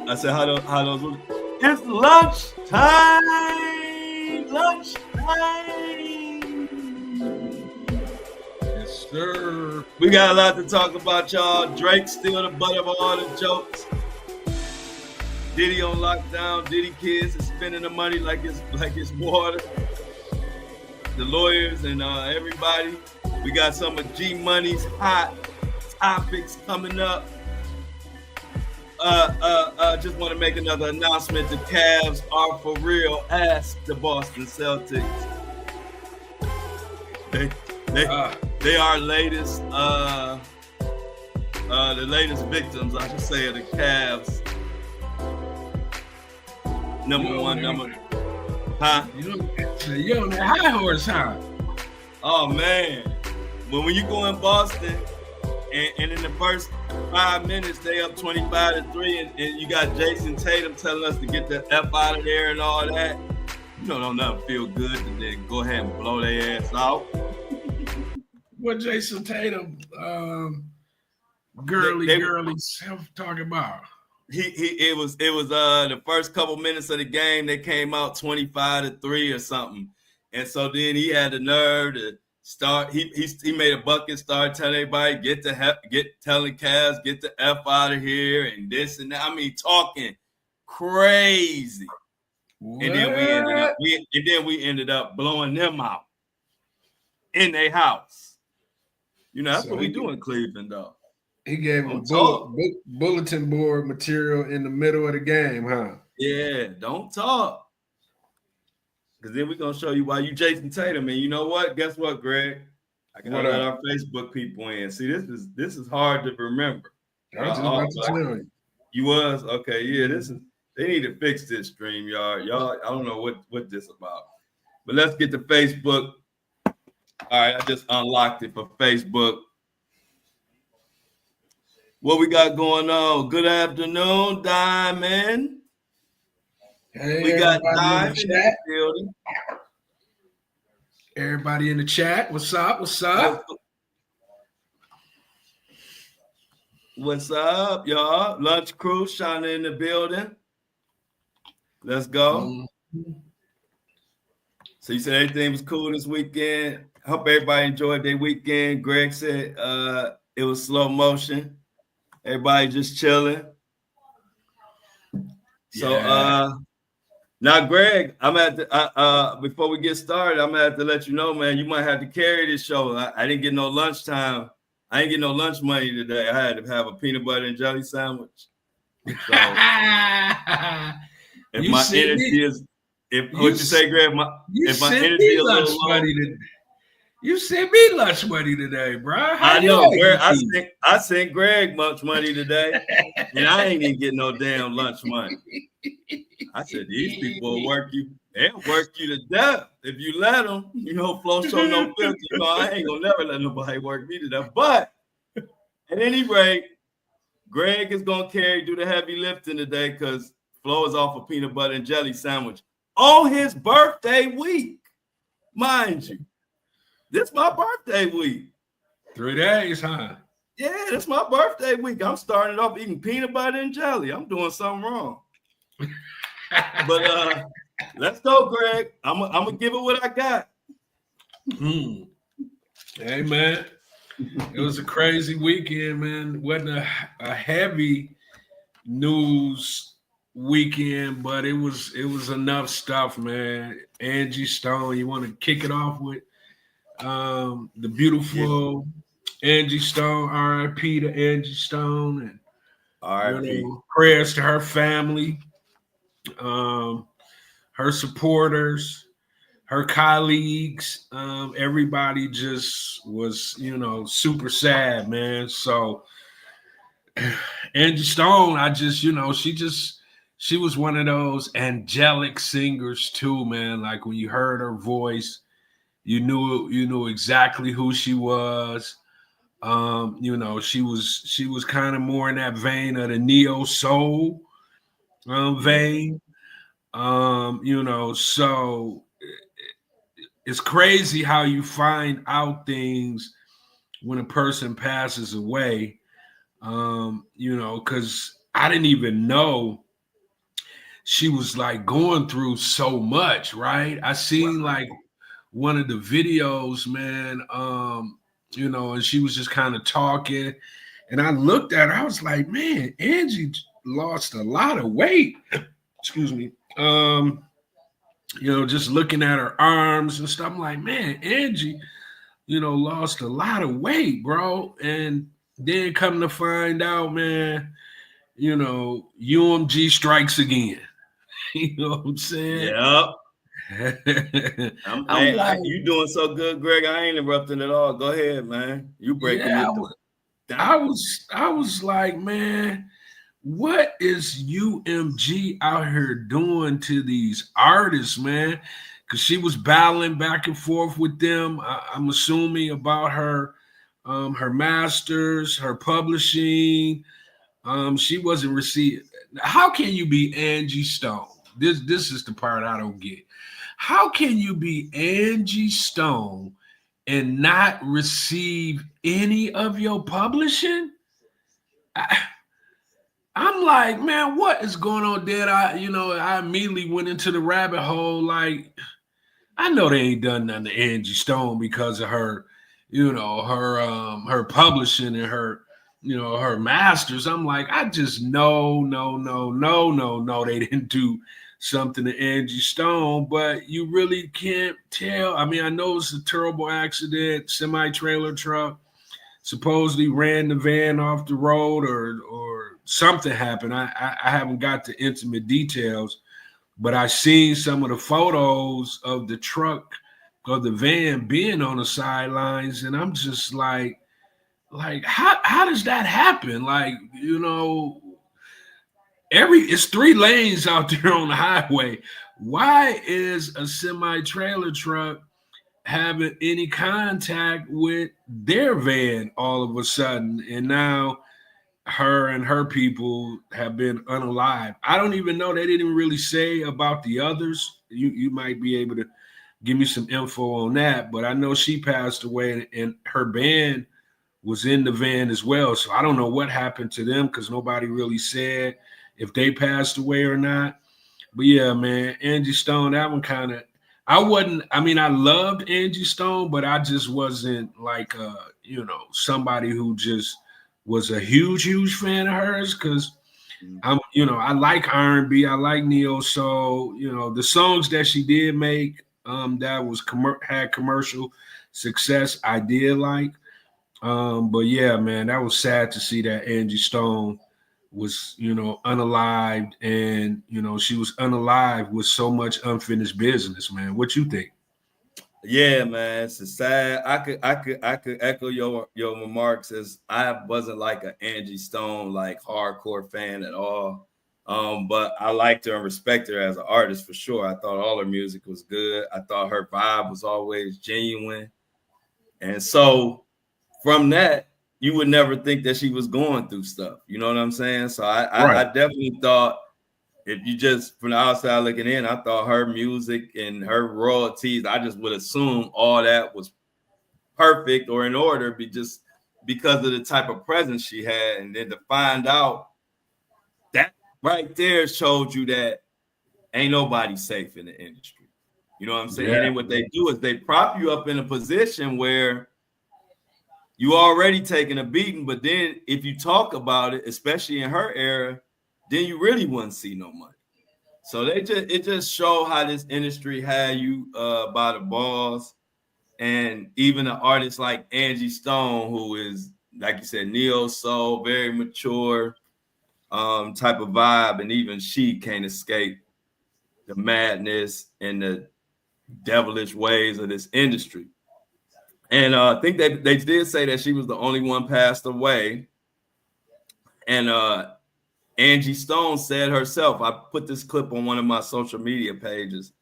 I said, how those? It's lunch time. Lunch time. Yes, sir. We got a lot to talk about, y'all. Drake still the butt of all the jokes. Diddy on lockdown. Diddy kids is spending the money like it's water. The lawyers and everybody. We got some of G Money's hot topics coming up. Just want to make another announcement. The Cavs are for real. Ask the Boston Celtics. They are latest the latest victims, I should say, of the Cavs. Number one. Huh? You on that high horse, huh? Oh man. When you go in Boston and in the first 5 minutes they up 25-3 and you got Jason Tatum telling us to get the F out of there and all that, you know, don't nothing feel good to then go ahead and blow their ass out. What Jason Tatum girlies talking about? It was the first couple minutes of the game they came out 25-3 or something, and so then he had the nerve to start. He made a bucket, start telling everybody telling Cavs get the F out of here and this and that. I mean, talking crazy. What? And then we ended up blowing them out in their house. You know, that's what we do in Cleveland, though. He gave him bulletin board material in the middle of the game, huh? Yeah, don't talk. Because then we're going to show you why you Jason Tatum. And you know what? Guess what, Greg? I got to let our Facebook people in. See, this is hard to remember. I was just about to tell you. You was? Okay, yeah, they need to fix this stream, y'all. I don't know what this about. But let's get to Facebook. All right, I just unlocked it for Facebook. What we got going on? Good afternoon, Diamond. Hey, we got Diamond in the building. Everybody in the chat, what's up? What's up? What's up, y'all? Lunch crew, Shauna in the building. Let's go. So you said everything was cool this weekend. I hope everybody enjoyed their weekend. Greg said it was slow motion. Everybody just chilling. So now, Greg, I'm at the before we get started, I'm gonna have to let you know, man, you might have to carry this show. I didn't get no lunchtime. I didn't get no lunch money today. I had to have a peanut butter and jelly sandwich. So, if my energy is what you say, Greg, if my energy is a little low, you sent me lunch money today, bro. I know, Greg. I sent Greg much money today, and I ain't even getting no damn lunch money. I said, these people will work you. They'll work you to death if you let them. You know, Flow Show no filter. You know, I ain't gonna never let nobody work me to death. But at any rate, Greg is gonna do the heavy lifting today because Flo is off a peanut butter and jelly sandwich on his birthday week, mind you. This my birthday week. 3 days, huh? Yeah, this my birthday week. I'm starting off eating peanut butter and jelly. I'm doing something wrong. But let's go, Greg. I'm gonna give it what I got. Hey, man. It was a crazy weekend, man. Wasn't a heavy news weekend, but it was enough stuff, man. Angie Stone, you want to kick it off with the beautiful Angie Stone, R.I.P. to Angie Stone, and R.I.P. Prayers to her family, her supporters, her colleagues. Everybody just was, super sad, man. So Angie Stone, she was one of those angelic singers too, man. Like when you heard her voice, you knew exactly who she was. She was kind of more in that vein of the neo soul vein. So it's crazy how you find out things when a person passes away. Because I didn't even know she was like going through so much, right? I seen like one of the videos, man, and she was just kind of talking. And I looked at her, I was like, man, Angie lost a lot of weight. Excuse me. Just looking at her arms and stuff. I'm like, man, Angie, lost a lot of weight, bro. And then come to find out, man, UMG strikes again. You know what I'm saying? Yep. I'm like, you doing so good, Greg. I ain't interrupting at all. Go ahead, man. You breaking it down. I was like, man, what is UMG out here doing to these artists, man? Because she was battling back and forth with them. I'm assuming about her masters, her publishing. She wasn't received. How can you be Angie Stone? This is the part I don't get. How can you be Angie Stone and not receive any of your publishing? I'm like, man, what is going on there? I immediately went into the rabbit hole. Like, I know they ain't done nothing to Angie Stone because of her, her publishing and her, her masters. I'm like, I just no, they didn't do something to Angie Stone, but you really can't tell. I mean, I know it's a terrible accident, semi-trailer truck supposedly ran the van off the road or something happened. I haven't got the intimate details, but I seen some of the photos of the truck of the van being on the sidelines, and I'm just like how does that happen? Like, it's 3 lanes out there on the highway. Why is a semi-trailer truck having any contact with their van all of a sudden? And now her and her people have been unalived. I don't even know. They didn't really say about the others. You might be able to give me some info on that, but I know she passed away and her band was in the van as well. So I don't know what happened to them because nobody really said if they passed away or not. But yeah, man, Angie Stone, that one kind of, I loved Angie Stone, but I just wasn't like, somebody who just was a huge fan of hers because I like R&B, I like neo soul. The songs that she did make that was had commercial success, I did like. But yeah, man, that was sad to see that Angie Stone was, unalived, and she was unalived with so much unfinished business, man. What you think? Yeah, man, it's sad. I could echo your remarks as I wasn't like an Angie Stone like hardcore fan at all. But I liked her and respect her as an artist for sure. I thought all her music was good. I thought her vibe was always genuine. And so from that, you would never think that she was going through stuff. You know what I'm saying? So I definitely thought, if you just from the outside looking in, I thought her music and her royalties, I just would assume all that was perfect or in order, just because of the type of presence she had. And then to find out that right there showed you that ain't nobody safe in the industry. You know what I'm saying? Yeah. And then what they do is they prop you up in a position where you already taking a beating, but then if you talk about it, especially in her era, then you really wouldn't see no money. So it just show how this industry had you by the balls. And even an artist like Angie Stone, who is, like you said, neo soul, very mature type of vibe, and even she can't escape the madness and the devilish ways of this industry. And I think they did say that she was the only one passed away. And Angie Stone said herself, I put this clip on one of my social media pages.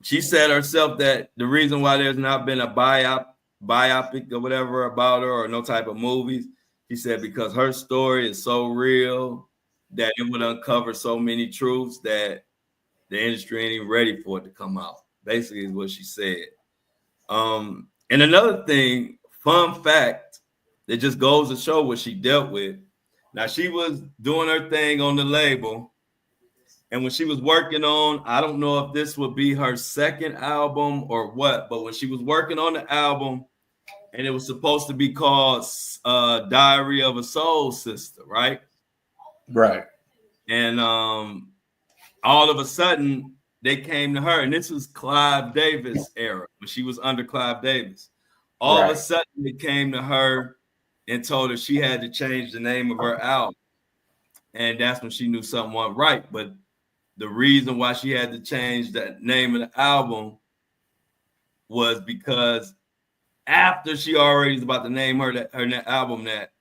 She said herself that the reason why there's not been a biopic or whatever about her or no type of movies, she said because her story is so real that it would uncover so many truths that the industry ain't even ready for it to come out. Basically is what she said. And another thing, fun fact, that just goes to show what she dealt with. Now, she was doing her thing on the label, And when she was working on, I don't know if this would be her second album or what, but when she was working on the album, and it was supposed to be called Diary of a Soul Sister, right? Right. And all of a sudden, they came to her, and this was Clive Davis era, when she was under Clive Davis. All of a sudden, they came to her and told her she had to change the name of her album. And that's when she knew something wasn't right. But the reason why she had to change the name of the album was because after she already was about to name her album that,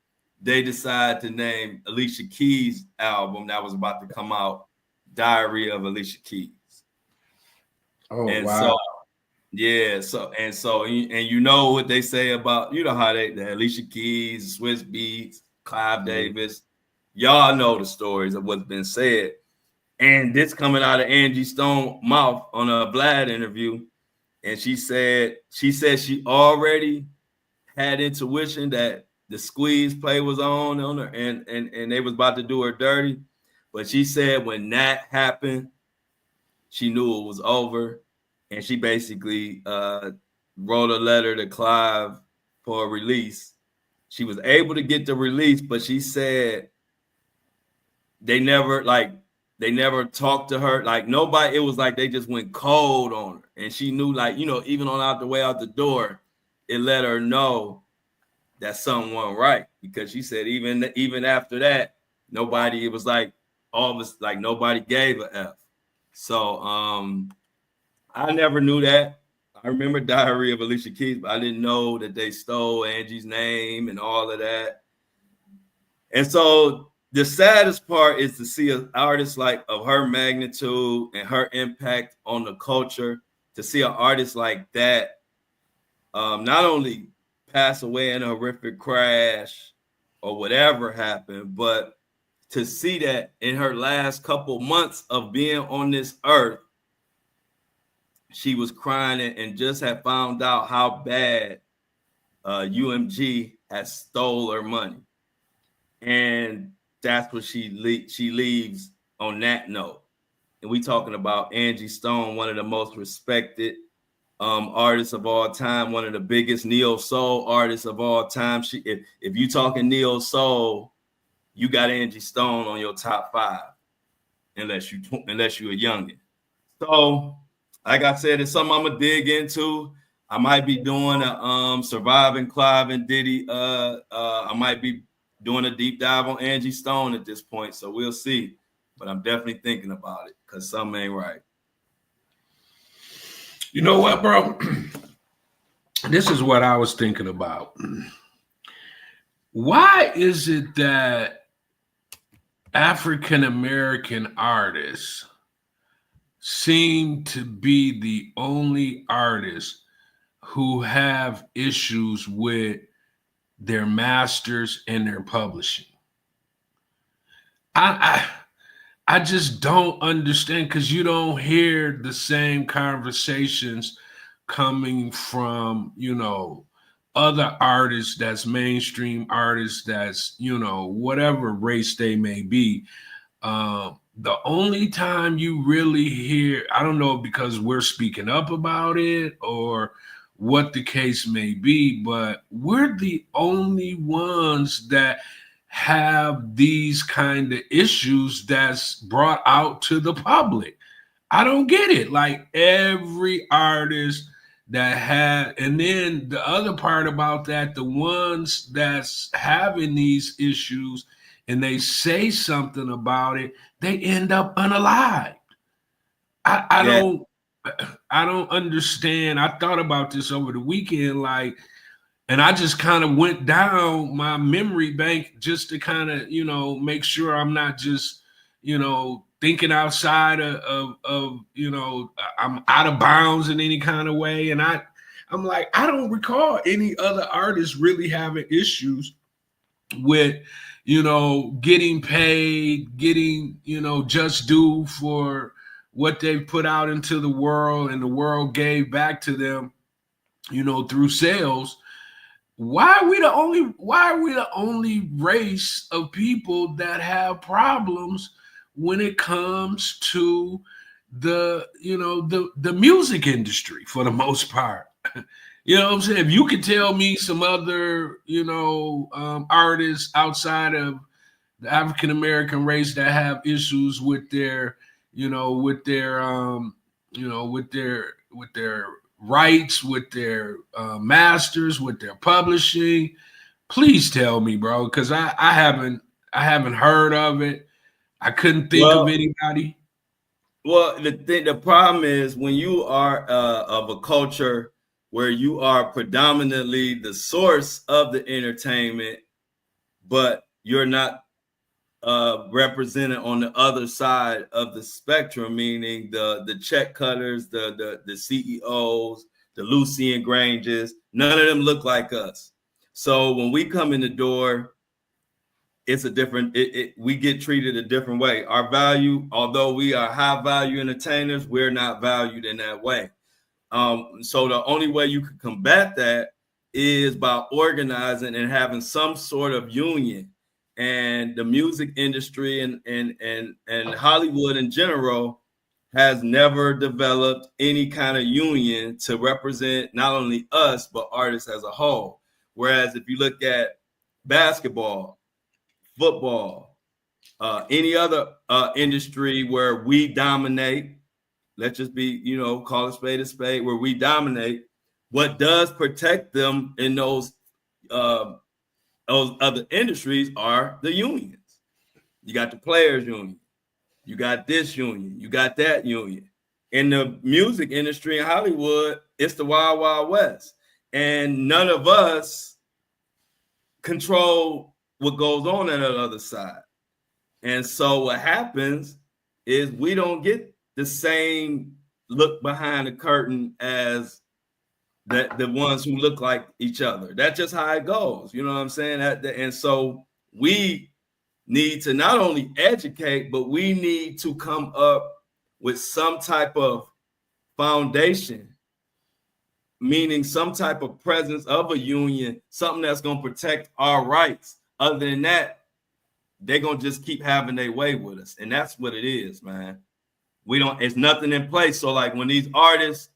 they decided to name Alicia Keys' album that was about to come out Diary of Alicia Keys. Oh, and wow. so yeah, and you know what they say about, you know how the Alicia Keys, Swiss Beats, Clive Davis, y'all know the stories of what's been said. And this coming out of Angie Stone's mouth on a Vlad interview, and she said she already had intuition that the squeeze play was on her, and they was about to do her dirty. But she said when that happened, she knew it was over, and she basically wrote a letter to Clive for a release. She was able to get the release, but she said they never talked to her. Like nobody, it was like they just went cold on her. And she knew, like, you know, even on out the way out the door, it let her know that something wasn't right. Because she said even after that, nobody, it was like all of us, like nobody gave a F. So I never knew that. I remember Diary of Alicia Keys, but I didn't know that they stole Angie's name and all of that. And so the saddest part is to see an artist like of her magnitude and her impact on the culture, to see an artist like that not only pass away in a horrific crash or whatever happened, but to see that in her last couple months of being on this earth, she was crying and just had found out how bad UMG has stole her money. And that's what she leaves on that note. And we talking about Angie Stone, one of the most respected artists of all time, one of the biggest neo soul artists of all time. If you talking neo soul, you got Angie Stone on your top 5, unless you're a youngin. So, like I said, it's something I'm gonna dig into. I might be doing a Surviving Clive and Diddy. I might be doing a deep dive on Angie Stone at this point, so we'll see. But I'm definitely thinking about it because something ain't right. You know what, bro? This is what I was thinking about. Why is it that African American artists seem to be the only artists who have issues with their masters and their publishing? I just don't understand, because you don't hear the same conversations coming from, you know, other artists that's mainstream artists that's, you know, whatever race they may be. The only time you really hear, I don't know, because we're speaking up about it or what the case may be, but we're the only ones that have these kind of issues that's brought out to the public. I don't get it. Like every artist that had, and then the other part about that, the ones that's having these issues and they say something about it, they end up unalived. I don't understand. I thought about this over the weekend, like, and I just kind of went down my memory bank just to kind of, you know, make sure I'm not just, you know, thinking outside of you know, I'm out of bounds in any kind of way. And I'm like, I don't recall any other artists really having issues with, you know, getting paid, getting, you know, just due for what they've put out into the world and the world gave back to them, you know, through sales. Why are we the only race of people that have problems when it comes to the music industry for the most part. You know what I'm saying? If you could tell me some other, artists outside of the African American race that have issues with their, with their rights, with their masters, with their publishing, please tell me, bro, because I haven't heard of it. I couldn't think of Well, anybody. well, the problem is when you are of a culture where you are predominantly the source of the entertainment, but you're not represented on the other side of the spectrum, meaning the check cutters, the CEOs, the Lucian Granges. None of them look like us. So when we come in the door, it's a different. We get treated a different way. Our value, although we are high value entertainers, we're not valued in that way. So the only way you can combat that is by organizing and having some sort of union. And the music industry and Hollywood in general has never developed any kind of union to represent not only us but artists as a whole. Whereas if you look at basketball, football, any other industry where we dominate, let's just be, call a spade, where we dominate. What does protect them in those other industries are the unions. You got the players union, you got this union, you got that union. In the music industry in Hollywood, it's the wild, wild west. And none of us control what goes on the other side. And so what happens is we don't get the same look behind the curtain as the ones who look like each other. That's just how it goes. You know what I'm saying? And so we need to not only educate, but we need to come up with some type of foundation, meaning some type of presence of a union, something that's going to protect our rights. Other than that, they're going to just keep having their way with us. And that's what it is, man. It's nothing in place. So like when these artists,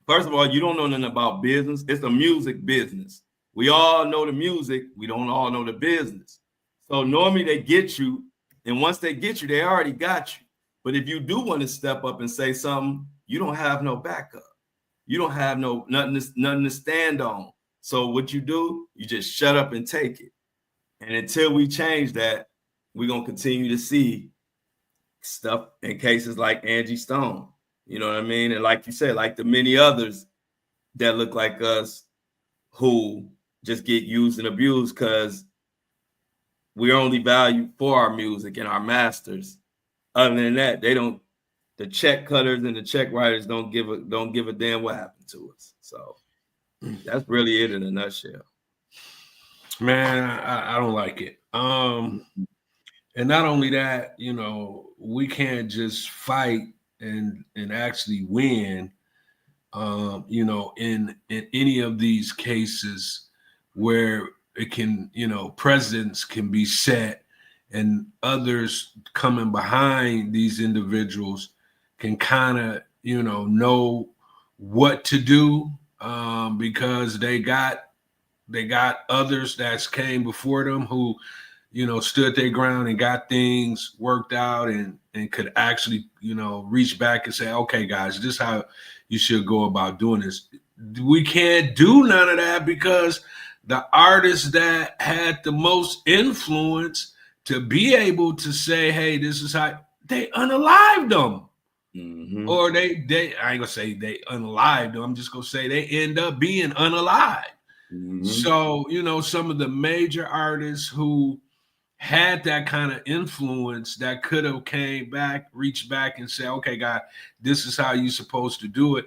first of all, you don't know nothing about business. It's a music business. We all know the music. We don't all know the business. So normally they get you. And once they get you, they already got you. But if you do want to step up and say something, you don't have no backup. You don't have nothing to stand on. So what you do, you just shut up and take it. And until we change that, we're going to continue to see stuff in cases like Angie Stone. You know what I mean? And like you said, like the many others that look like us who just get used and abused because we're only valued for our music and our masters. Other than that, the check cutters and the check writers don't give a damn what happened to us. So that's really it in a nutshell. Man, I don't like it. And not only that, we can't just fight and actually win. In any of these cases where it can, presidents can be set and others coming behind these individuals can kind of, know what to do because they got others that came before them who, stood their ground and got things worked out and could actually, reach back and say, okay, guys, this is how you should go about doing this. We can't do none of that because the artists that had the most influence to be able to say, hey, this is how they unalived them. Mm-hmm. Or I ain't gonna say they unalived them. I'm just gonna say they end up being unalived. Mm-hmm. So, some of the major artists who had that kind of influence that could have came back, reached back and said, okay, God, this is how you're supposed to do it.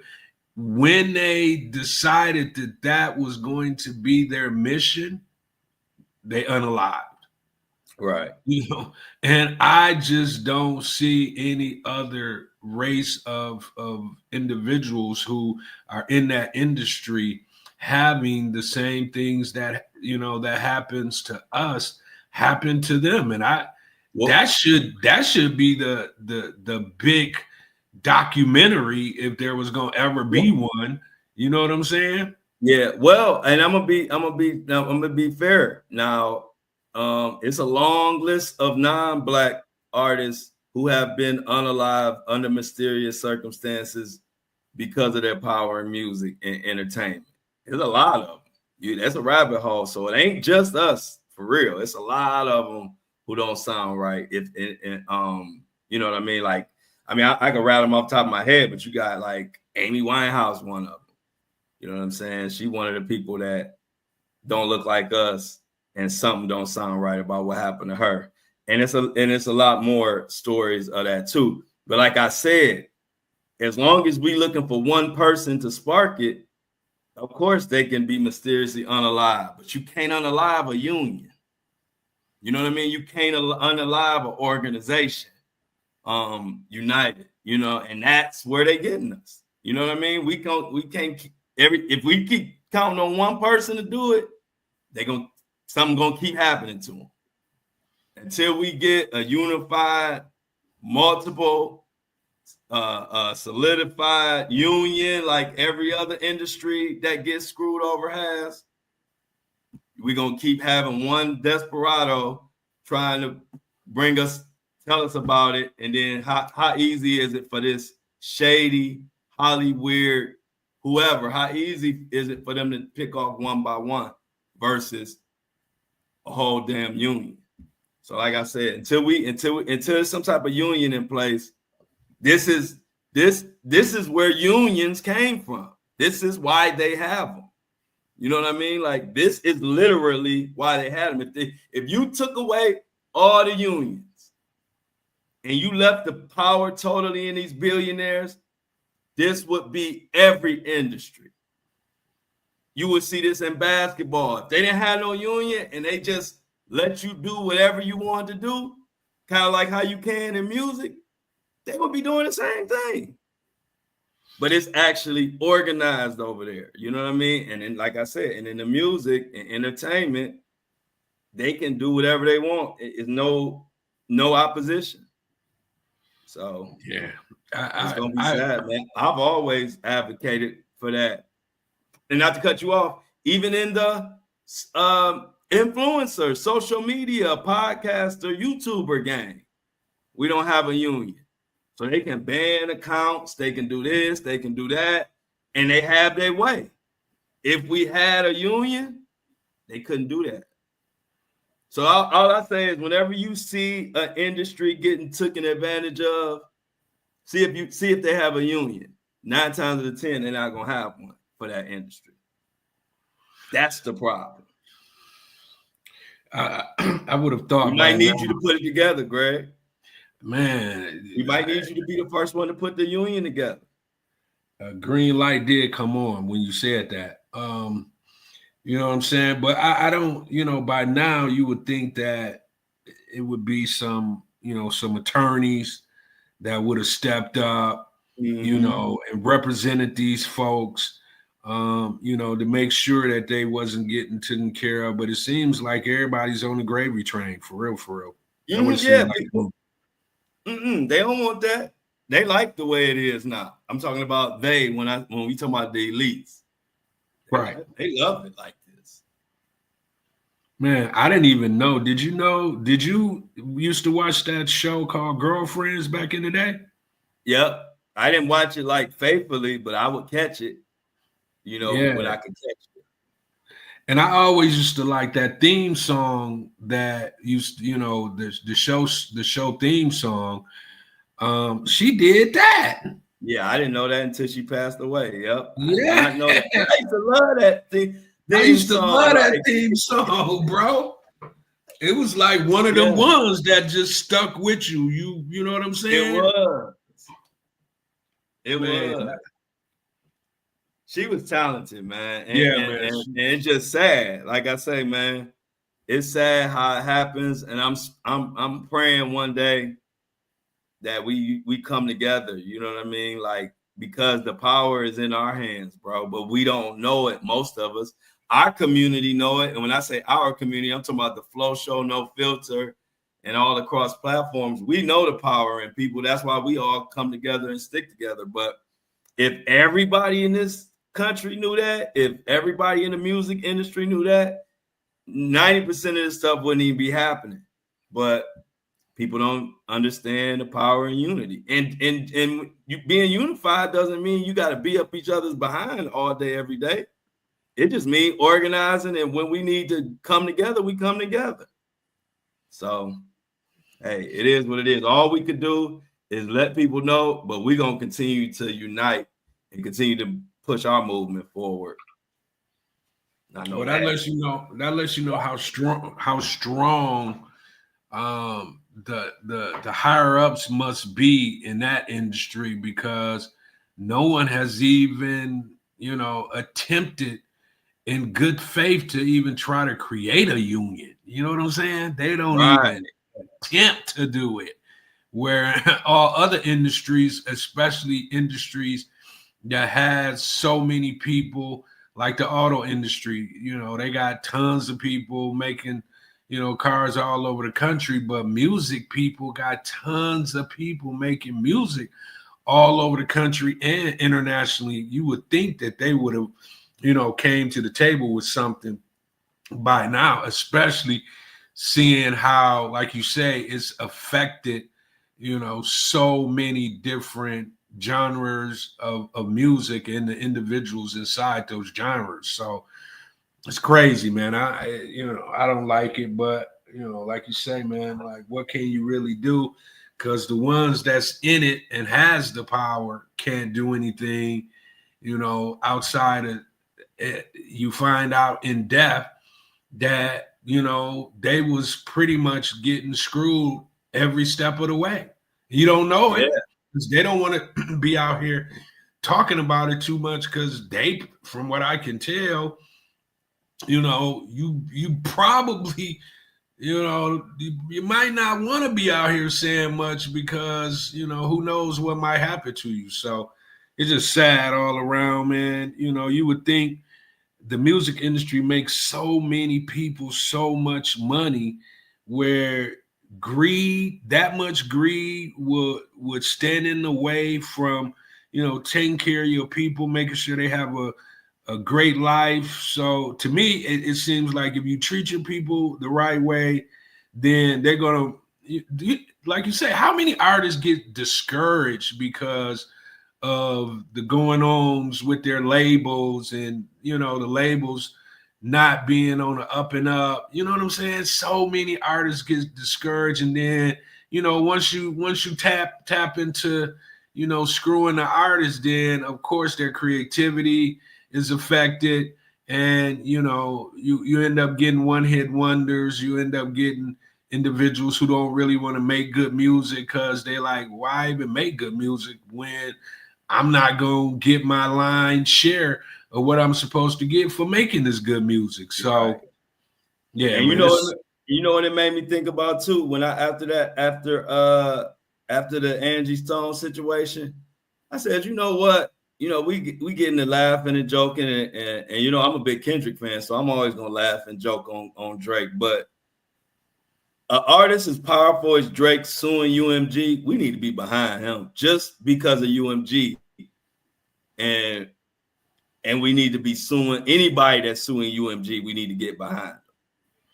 When they decided that was going to be their mission, they unalived. Right. And I just don't see any other race of individuals who are in that industry having the same things that, that happens to us happen to them. And that should be the big documentary if there was gonna ever be one. You know what I'm saying? Yeah. Well, and I'm gonna be fair. Now, it's a long list of non-black artists who have been unalive under mysterious circumstances because of their power in music and entertainment. There's a lot of them. That's a rabbit hole. So it ain't just us, for real. It's a lot of them who don't sound right. You know what I mean? Like, I can rattle them off the top of my head, but you got like Amy Winehouse, one of them. You know what I'm saying? She one of the people that don't look like us, and something don't sound right about what happened to her. And it's a lot more stories of that too. But like I said, as long as we looking for one person to spark it, of course they can be mysteriously unalive, but you can't unalive a union. You know what I mean? You can't unalive an organization, united. You know, and that's where they getting us. You know what I mean? We can't if we keep counting on one person to do it, something gonna keep happening to them until we get a unified, multiple, solidified union like every other industry that gets screwed over has. We're gonna keep having one desperado trying to tell us about it, and then how easy is it for this shady Hollywood whoever, how easy is it for them to pick off one by one versus a whole damn union? So like I said, until there's some type of union in place, this is where unions came from. This is why they have them. You know what I mean? Like, this is literally why they had them. If you took away all the unions and you left the power totally in these billionaires, this would be every industry. You would see this in basketball. If they didn't have no union and they just let you do whatever you want to do, kind of like how you can in music, they would be doing the same thing. But it's actually organized over there. You know what I mean? And then, like I said, and in the music and entertainment, they can do whatever they want. It's no opposition. So yeah, it's gonna be sad, man. I've always advocated for that. And not to cut you off, even in the influencer, social media, podcaster, YouTuber gang, we don't have a union. So they can ban accounts, they can do this, they can do that, and they have their way. If we had a union, they couldn't do that. So all I say is, whenever you see an industry getting taken advantage of, see if they have a union. 9 times out of 10, they're not gonna have one for that industry. That's the problem. I would have thought we might need you to put it together, Greg. Man, we might need you to be the first one to put the union together. A green light did come on when you said that. You know what I'm saying? But I don't, by now you would think that it would be some attorneys that would have stepped up, and represented these folks, to make sure that they wasn't getting taken care of. But it seems like everybody's on the gravy train, for real. Yeah, people. They don't want that. They like the way it is now. I'm talking about when we talk about the elites. Right. They love it like this. Man, I didn't even know. Did you used to watch that show called Girlfriends back in the day? Yep. I didn't watch it like faithfully, but I would catch it, when I could catch it. And I always used to like that theme song that used, the show theme song. She did that. Yeah, I didn't know that until she passed away. Yep. Yeah. I know that. I used to love that thing. I used to love that theme song, bro. It was like one of them ones that just stuck with you. You know what I'm saying? It was. She was talented, man. Man. And it's just sad. Like I say, man, it's sad how it happens. And I'm praying one day that we come together. You know what I mean? Like, because the power is in our hands, bro. But we don't know it. Most of us, our community know it. And when I say our community, I'm talking about the Flow Show, No Filter, and all across platforms, we know the power in people. That's why we all come together and stick together. But if everybody in this country knew that, if everybody in the music industry knew that, 90% of this stuff wouldn't even be happening. But people don't understand the power in unity. And you being unified doesn't mean you got to be up each other's behind all day, every day. It just means organizing, and when we need to come together, we come together. So, hey, it is what it is. All we could do is let people know, but we're going to continue to unite and continue to push our movement forward. Well, that lets you know how strong the higher ups must be in that industry, because no one has even attempted in good faith to even try to create a union. You know what I'm saying? They don't even attempt to do it. Where all other industries, especially industries that has so many people, like the auto industry, they got tons of people making, cars all over the country, but music people got tons of people making music all over the country and internationally. You would think that they would have, came to the table with something by now, especially seeing how, like you say, it's affected, so many different genres of music and the individuals inside those genres. So it's crazy, man. I don't like it, but like you say, man, like what can you really do? Because the ones that's in it and has the power can't do anything, outside of it. You find out in depth that they was pretty much getting screwed every step of the way. You don't know it because they don't want to be out here talking about it too much, because they, from what I can tell, you probably, you might not want to be out here saying much, because who knows what might happen to you. So it's just sad all around, man. You would think the music industry makes so many people so much money, where that much greed would stand in the way from, taking care of your people, making sure they have a great life. So to me, it seems like if you treat your people the right way, then they're gonna, like you say, how many artists get discouraged because of the going-ons with their labels, and the labels not being on the up and up. You know what I'm saying? So many artists get discouraged, and then once you tap into screwing the artist, then of course their creativity is affected, and you end up getting one-hit wonders. You end up getting individuals who don't really want to make good music, because they like, why even make good music when I'm not going to get my line share of what I'm supposed to get for making this good music. So, yeah. And you know what it made me think about too, when after the Angie Stone situation, I said, you know what? We getting to laughing and joking, and I'm a big Kendrick fan, so I'm always gonna laugh and joke on Drake. But an artist as powerful as Drake suing UMG, we need to be behind him just because of UMG. And we need to be suing anybody that's suing UMG. We need to get behind them,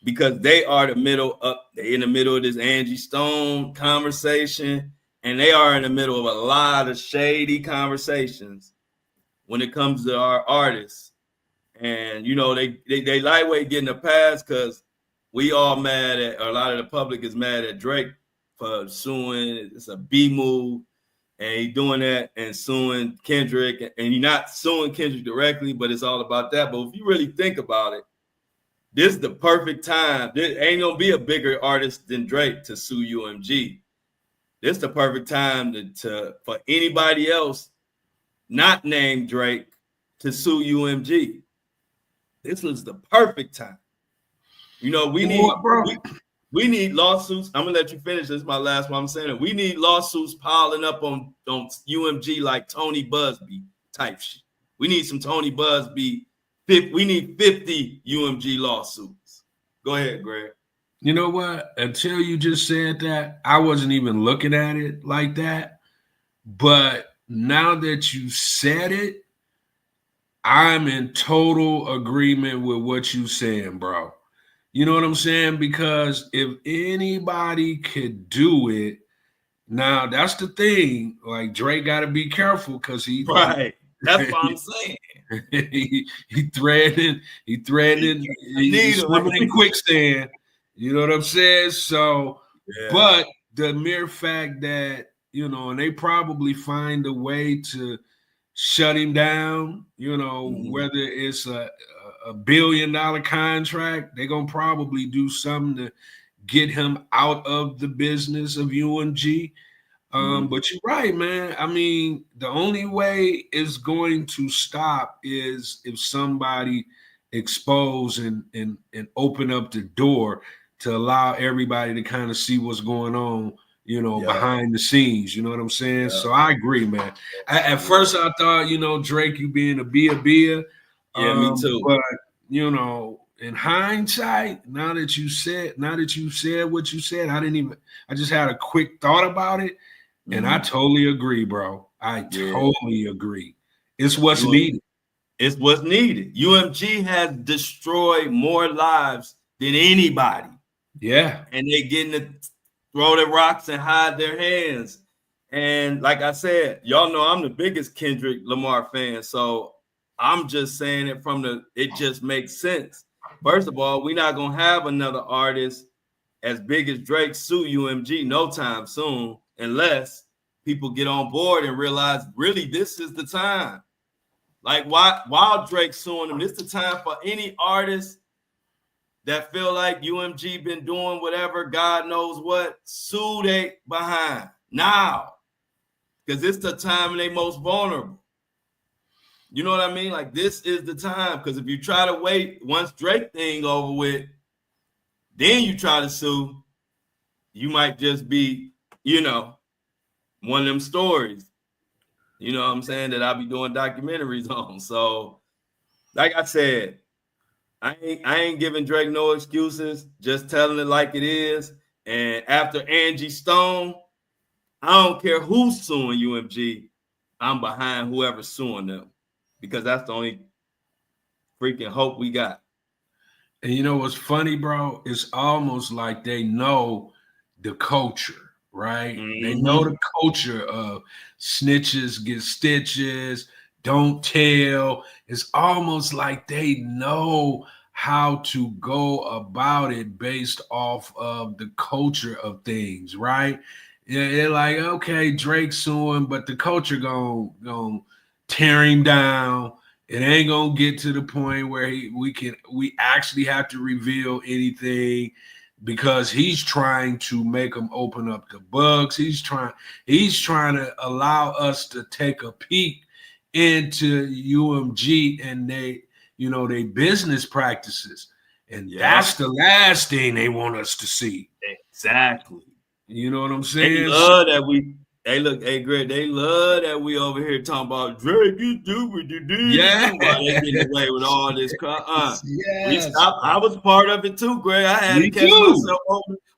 because they are in the middle of this Angie Stone conversation, and they are in the middle of a lot of shady conversations when it comes to our artists. And they lightweight getting a pass because we all mad at, or a lot of the public is mad at Drake for suing. It's a B move. And he's doing that and suing Kendrick. And you're not suing Kendrick directly, but it's all about that. But if you really think about it, this is the perfect time. There ain't going to be a bigger artist than Drake to sue UMG. This is the perfect time for anybody else not named Drake to sue UMG. This was the perfect time. We need lawsuits. I'm gonna let you finish. This is my last one. I'm saying it. We need lawsuits piling up on UMG like Tony Busby type shit. We need some Tony Busby. We need 50 UMG lawsuits. Go ahead, Greg. You know what? Until you just said that, I wasn't even looking at it like that. But now that you said it, I'm in total agreement with what you saying, bro. You know what I'm saying? Because if anybody could do it, now that's the thing. Like Drake got to be careful because Right. That's what I'm saying. he threatening, he's Needle. swimming in quicksand. You know what I'm saying? So, Yeah. but the mere fact that and they probably find a way to shut him down. Whether it's a $1 billion contract, they're gonna probably do something to get him out of the business of UMG. But you're right, man. I mean, the only way it's going to stop is if somebody expose and open up the door to allow everybody to kind of see what's going on, behind the scenes. You know what I'm saying? Yeah. So I agree, man. At first I thought, Drake, you being a Bia. Yeah, me too. But in hindsight, now that you said what you said, I just had a quick thought about it. And I totally agree, bro. I totally agree. It's what's needed. It's what's needed. UMG has destroyed more lives than anybody. Yeah. And they getting to throw their rocks and hide their hands. And like I said, y'all know I'm the biggest Kendrick Lamar fan. So I'm just saying it it just makes sense. First of all, we're not going to have another artist as big as Drake sue UMG no time soon, unless people get on board and realize really this is the time. Like while Drake's suing them, this is the time for any artist that feel like UMG been doing whatever, God knows what, sue they behind now. Because it's the time when they most vulnerable. You know what I mean? Like this is the time. Because if you try to wait once Drake thing over with, then you try to sue, you might just be, one of them stories, what I'm saying, that I'll be doing documentaries on. So, like I said, I ain't giving Drake no excuses, just telling it like it is. And after Angie Stone, I don't care who's suing UMG, I'm behind whoever's suing them, because that's the only freaking hope we got. And you know what's funny, bro? It's almost like they know the culture, right? They know the culture of snitches get stitches, don't tell. It's almost like they know how to go about it based off of the culture of things, right? Yeah, they're like, okay, Drake's suing, but the culture gonna tear him down. It ain't gonna get to the point where we actually have to reveal anything, because he's trying to make them open up the books. He's trying to allow us to take a peek into UMG and they business practices. And that's the last thing they want us to see. Exactly. You know what I'm saying? They love that we. Hey, look, hey, Greg, they love that we over here talking about Drake, you do what you do. Yeah. While they getting away with all this. Yes. I was part of it too, Greg. I had to catch myself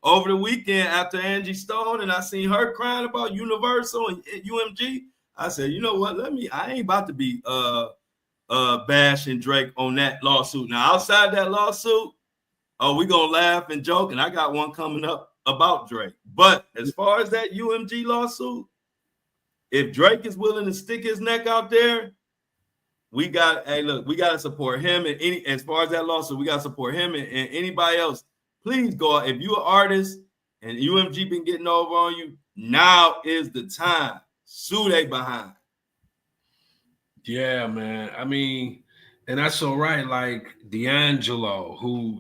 over the weekend after Angie Stone, and I seen her crying about Universal and UMG. I said, you know what? I ain't about to be bashing Drake on that lawsuit. Now, outside that lawsuit, we gonna laugh and joke, and I got one coming up about Drake. But as far as that UMG lawsuit, if Drake is willing to stick his neck out there, we got to support him. And as far as that lawsuit, we got to support him and anybody else. Please go out. If you're an artist and UMG been getting over on you, now is the time. Sue they behind. Yeah, man. I mean, and that's so right. Like D'Angelo, who,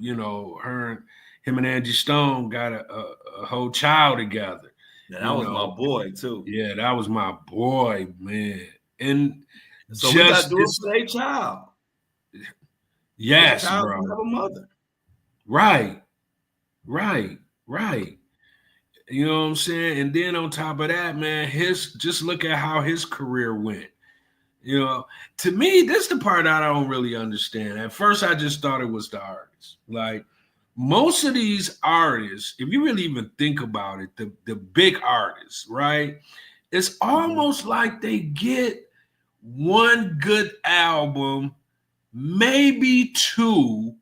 him and Angie Stone got a whole child together. Yeah, that was my boy too. Yeah, that was my boy, man. And so we got to do it for their child. Yes, child bro. Have a mother. Right. You know what I'm saying? And then on top of that, man, just look at how his career went. To me, this is the part I don't really understand. At first, I just thought it was the artist. Like, most of these artists, if you really even think about it, the big artists, right? It's almost like they get one good album, maybe two,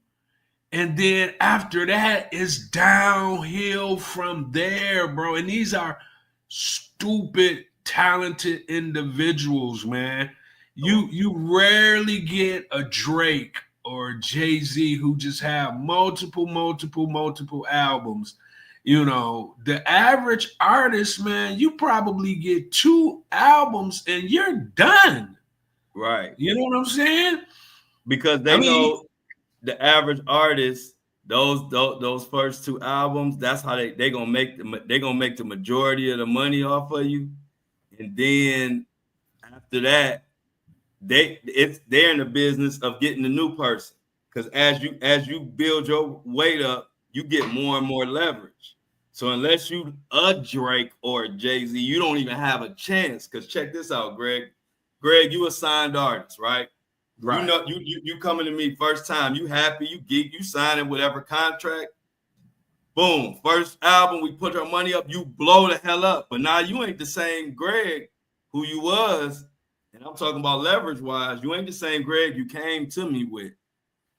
and then after that, it's downhill from there, bro. And these are stupid, talented individuals, man. You rarely get a Drake or a Jay-Z who just have multiple albums. You know, the average artist, man, you probably get 2 albums and you're done. Right. You know what I'm saying? Because they know the average artist, those first 2 albums, that's how they gonna make the majority of the money off of you. And then after that, they're in the business of getting the new person. Because as you build your weight up, you get more and more leverage. So unless you a Drake or a Jay-Z, you don't even have a chance. Because check this out, Greg. Greg, you a signed artist, right? Right. You know, you coming to me first time, you happy, you geek, you signing whatever contract. Boom. First album, we put our money up, you blow the hell up. But now you ain't the same Greg who you was. And I'm talking about leverage wise. You ain't the same Greg you came to me with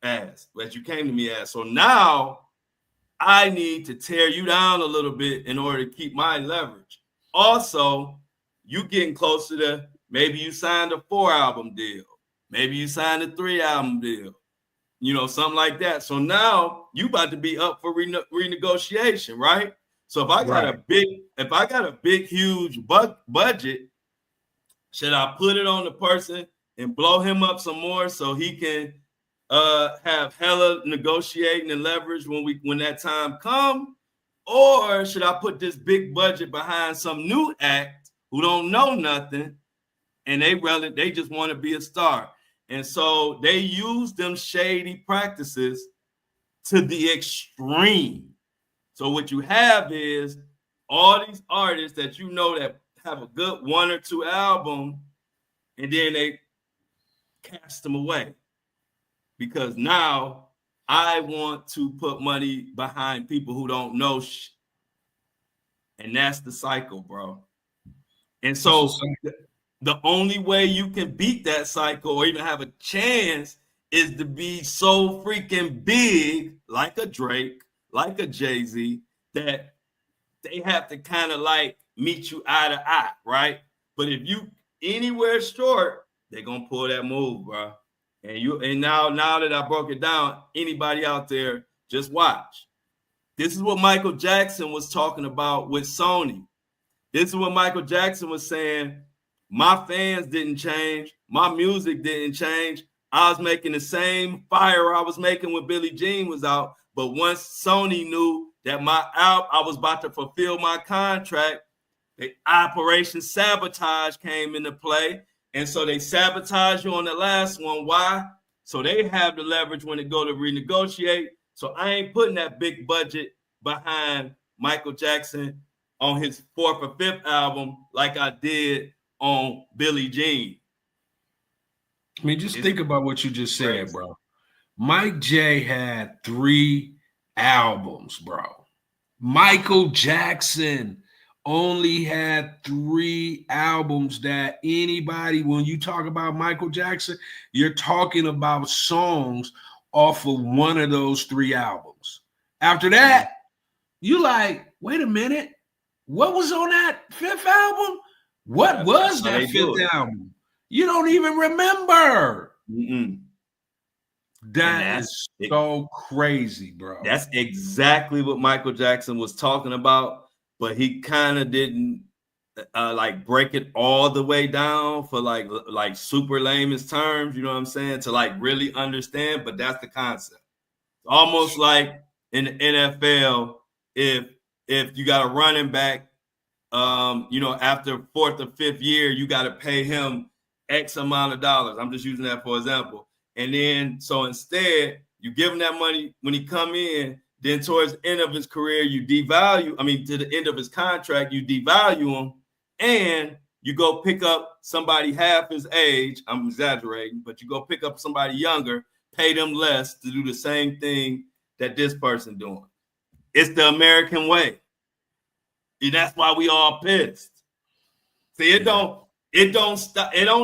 as you came to me as. So now I need to tear you down a little bit in order to keep my leverage. Also, you getting closer to maybe you signed a 4 album deal. Maybe you signed a 3 album deal. You know, something like that. So now you about to be up for renegotiation, right? So if I got a big, huge budget, should I put it on the person and blow him up some more so he can have hella negotiating and leverage when that time come? Or should I put this big budget behind some new act who don't know nothing and they just want to be a star? And so they use them shady practices to the extreme. So what you have is all these artists that you know that have a good 1 or 2 album, and then they cast them away. Because now I want to put money behind people who don't know shit. And that's the cycle, bro. And so the only way you can beat that cycle or even have a chance is to be so freaking big, like a Drake, like a Jay-Z, that they have to kind of like meet you eye to eye, right? But if you anywhere short, they're gonna pull that move, bro. And now that I broke it down, anybody out there, just watch. This is what Michael Jackson was talking about with Sony. This is what Michael Jackson was saying. My fans didn't change. My music didn't change. I was making the same fire I was making when Billie Jean was out. But once Sony knew that I was about to fulfill my contract, the Operation Sabotage came into play. And so they sabotage you on the last one. Why? So they have the leverage when they go to renegotiate. So I ain't putting that big budget behind Michael Jackson on his 4th or 5th album like I did on Billie Jean. I mean, just think about what you just said, bro. Mike J had 3 albums, bro. Michael Jackson only had 3 albums. That anybody, when you talk about Michael Jackson, you're talking about songs off of one of those 3 albums. After that, you like, wait a minute, what was on that 5th album? What was that 5th album? You don't even remember. That is so crazy, bro. That's exactly what Michael Jackson was talking about, but he kind of didn't like break it all the way down for like super layman's terms, you know what I'm saying, to like really understand, but that's the concept. Almost like in the NFL, if you got a running back, after 4th or 5th year, you got to pay him X amount of dollars. I'm just using that for example. And then, so instead, you give him that money when he come in, then towards the end of his career, you to the end of his contract, you devalue him, and you go pick up somebody half his age. I'm exaggerating, but you go pick up somebody younger, pay them less to do the same thing that this person doing. It's the American way. And that's why we all pissed. See, it don't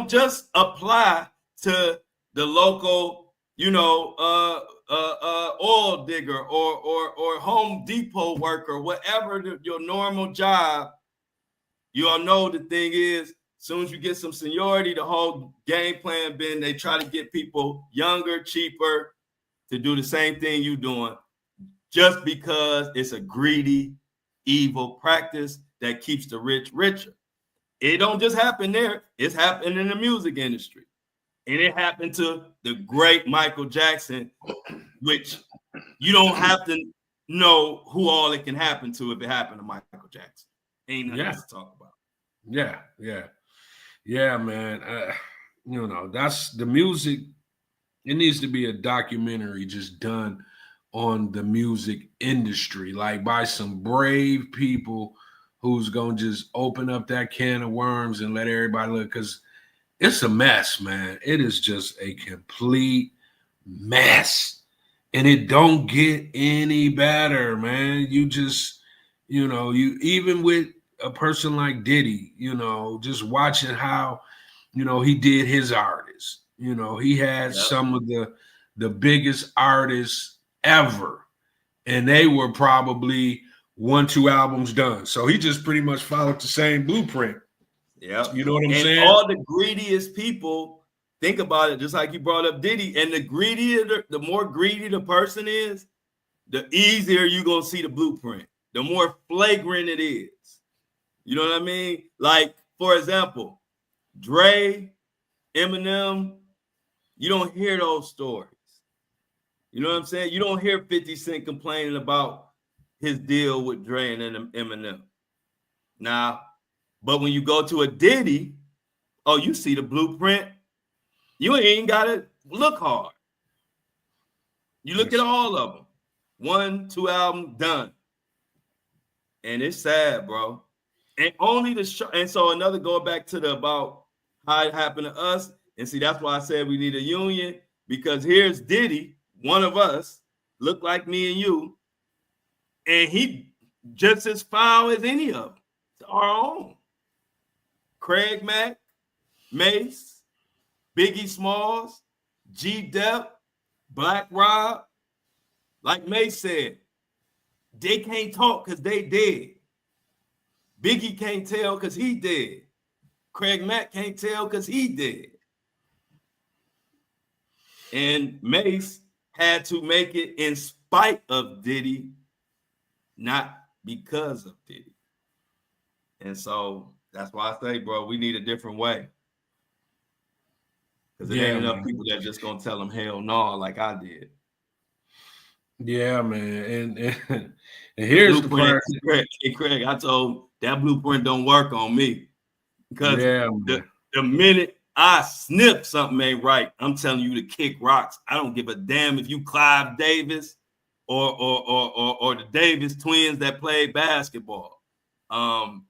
just apply to the local, oil digger or Home Depot worker, whatever your normal job. You all know the thing is, as soon as you get some seniority, the whole game plan been they try to get people younger, cheaper to do the same thing you doing, just because it's a greedy, evil practice that keeps the rich richer. It don't just happen there. It's happening in the music industry. And it happened to the great Michael Jackson, which you don't have to know who all it can happen to if it happened to Michael Jackson. Ain't nothing else to talk about. Yeah, man. That's the music. It needs to be a documentary just done on the music industry, like by some brave people who's gonna just open up that can of worms and let everybody look, because it's a mess, man. It is just a complete mess. And it don't get any better, man. You just, you even with a person like Diddy, just watching how, he did his artists. He had some of the biggest artists ever. And they were probably 1-2 albums done. So he just pretty much followed the same blueprint. Yeah. You know what I'm saying? All the greediest people, think about it, just like you brought up Diddy, and the more greedy the person is, the easier you're going to see the blueprint, the more flagrant it is. You know what I mean? Like, for example, Dre, Eminem, you don't hear those stories. You know what I'm saying? You don't hear 50 Cent complaining about his deal with Dre and Eminem. Now, but when you go to a Diddy, you see the blueprint. You ain't got to look hard. You look at all of them. 1-2 albums done. And it's sad, bro. And only the show. And so another going back to about how it happened to us. And see, that's why I said we need a union, because here's Diddy, one of us, look like me and you, and he just as foul as any of them. It's our own. Craig Mack, Mace, Biggie Smalls, G-Dep, Black Rob. Like Mace said, they can't talk because they dead. Biggie can't tell because he dead. Craig Mack can't tell because he dead. And Mace had to make it in spite of Diddy, not because of Diddy. And so that's why I say, bro, we need a different way. Because there ain't enough people that just gonna tell them hell no, like I did. Yeah, man. And here's the part. Craig, I told that blueprint don't work on me. Because the minute I sniff something ain't right, I'm telling you to kick rocks. I don't give a damn if you Clive Davis or the Davis twins that play basketball. I'm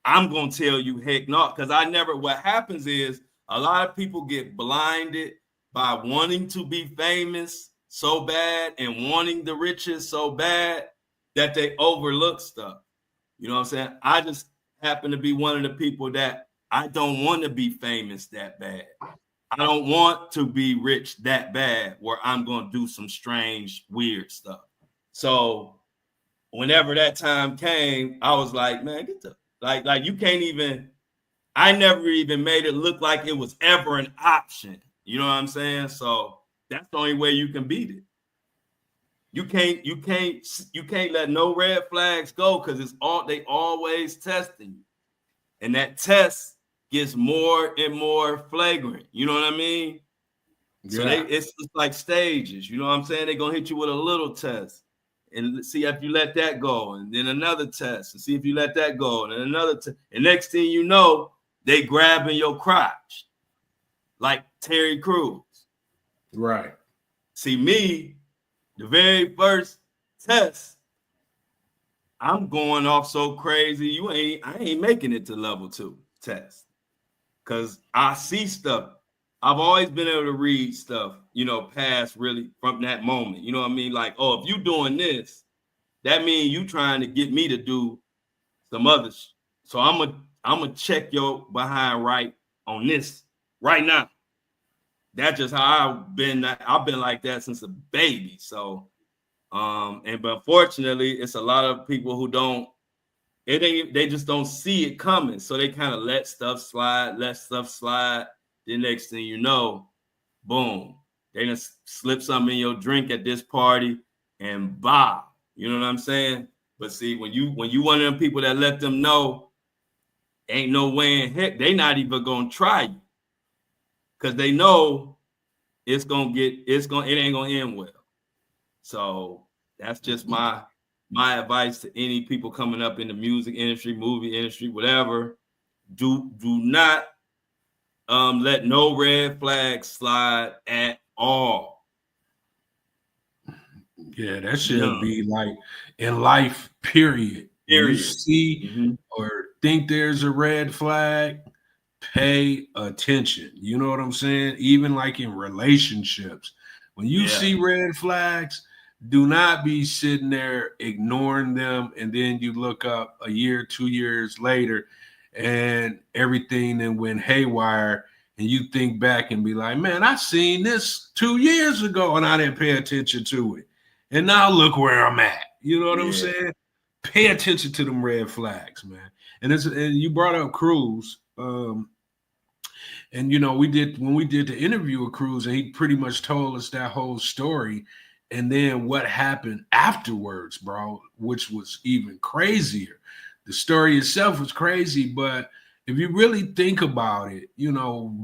gonna tell you heck no, because what happens is a lot of people get blinded by wanting to be famous so bad and wanting the riches so bad that they overlook stuff. You know what I'm saying? I just happen to be one of the people that I don't want to be famous that bad. I don't want to be rich that bad where I'm going to do some strange, weird stuff. So whenever that time came, I was like, man, get the like you can't even. I never even made it look like it was ever an option. You know what I'm saying? So that's the only way you can beat it. You can't let no red flags go, because they always testing you. And that test gets more and more flagrant. You know what I mean? So it's like stages. You know what I'm saying? They're gonna hit you with a little test and see if you let that go, and then another test and see if you let that go, and then another test. And next thing you know, they grabbing your crotch like Terry Crews. Right. See, me, the very first test, I'm going off so crazy. I ain't making it to level 2 test, because I see stuff I've always been able to read stuff, past really from that moment. You know what I mean? Like, oh, if you doing this, that means you trying to get me to do some others. So I'm gonna check your behind right on this right now. That's just how I've been. I've been like that since a baby. So, but unfortunately, it's a lot of people who don't. They just don't see it coming. So they kind of let stuff slide. The next thing you know, boom, they just slip something in your drink at this party, and bah, you know what I'm saying? But see, when you one of them people that let them know, ain't no way in heck they not even gonna try you, because they know it ain't gonna end well. So that's just my advice to any people coming up in the music industry, movie industry, whatever. Do not let no red flags slide at all. Yeah, that should be like in life, period. When you see or think there's a red flag, pay attention. You know what I'm saying? Even like in relationships, when you see red flags, do not be sitting there ignoring them, and then you look up a year, 2 years later, and everything then went haywire, and you think back and be like, man, I seen this 2 years ago and I didn't pay attention to it. And now look where I'm at. You know what I'm saying? Pay attention to them red flags, man. And you brought up Cruz. And when we did the interview with Cruz, and he pretty much told us that whole story, and then what happened afterwards, bro, which was even crazier. The story itself was crazy, but if you really think about it,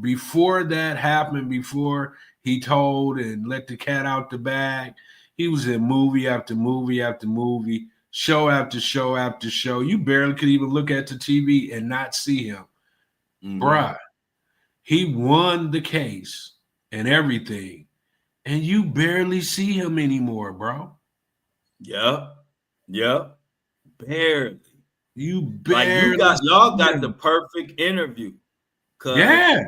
before that happened, before he told and let the cat out the bag, he was in movie after movie after movie, show after show after show. You barely could even look at the TV and not see him. Bruh, he won the case and everything, and you barely see him anymore, bro. Yep. Barely. You barely. Like y'all got the perfect interview. Yeah.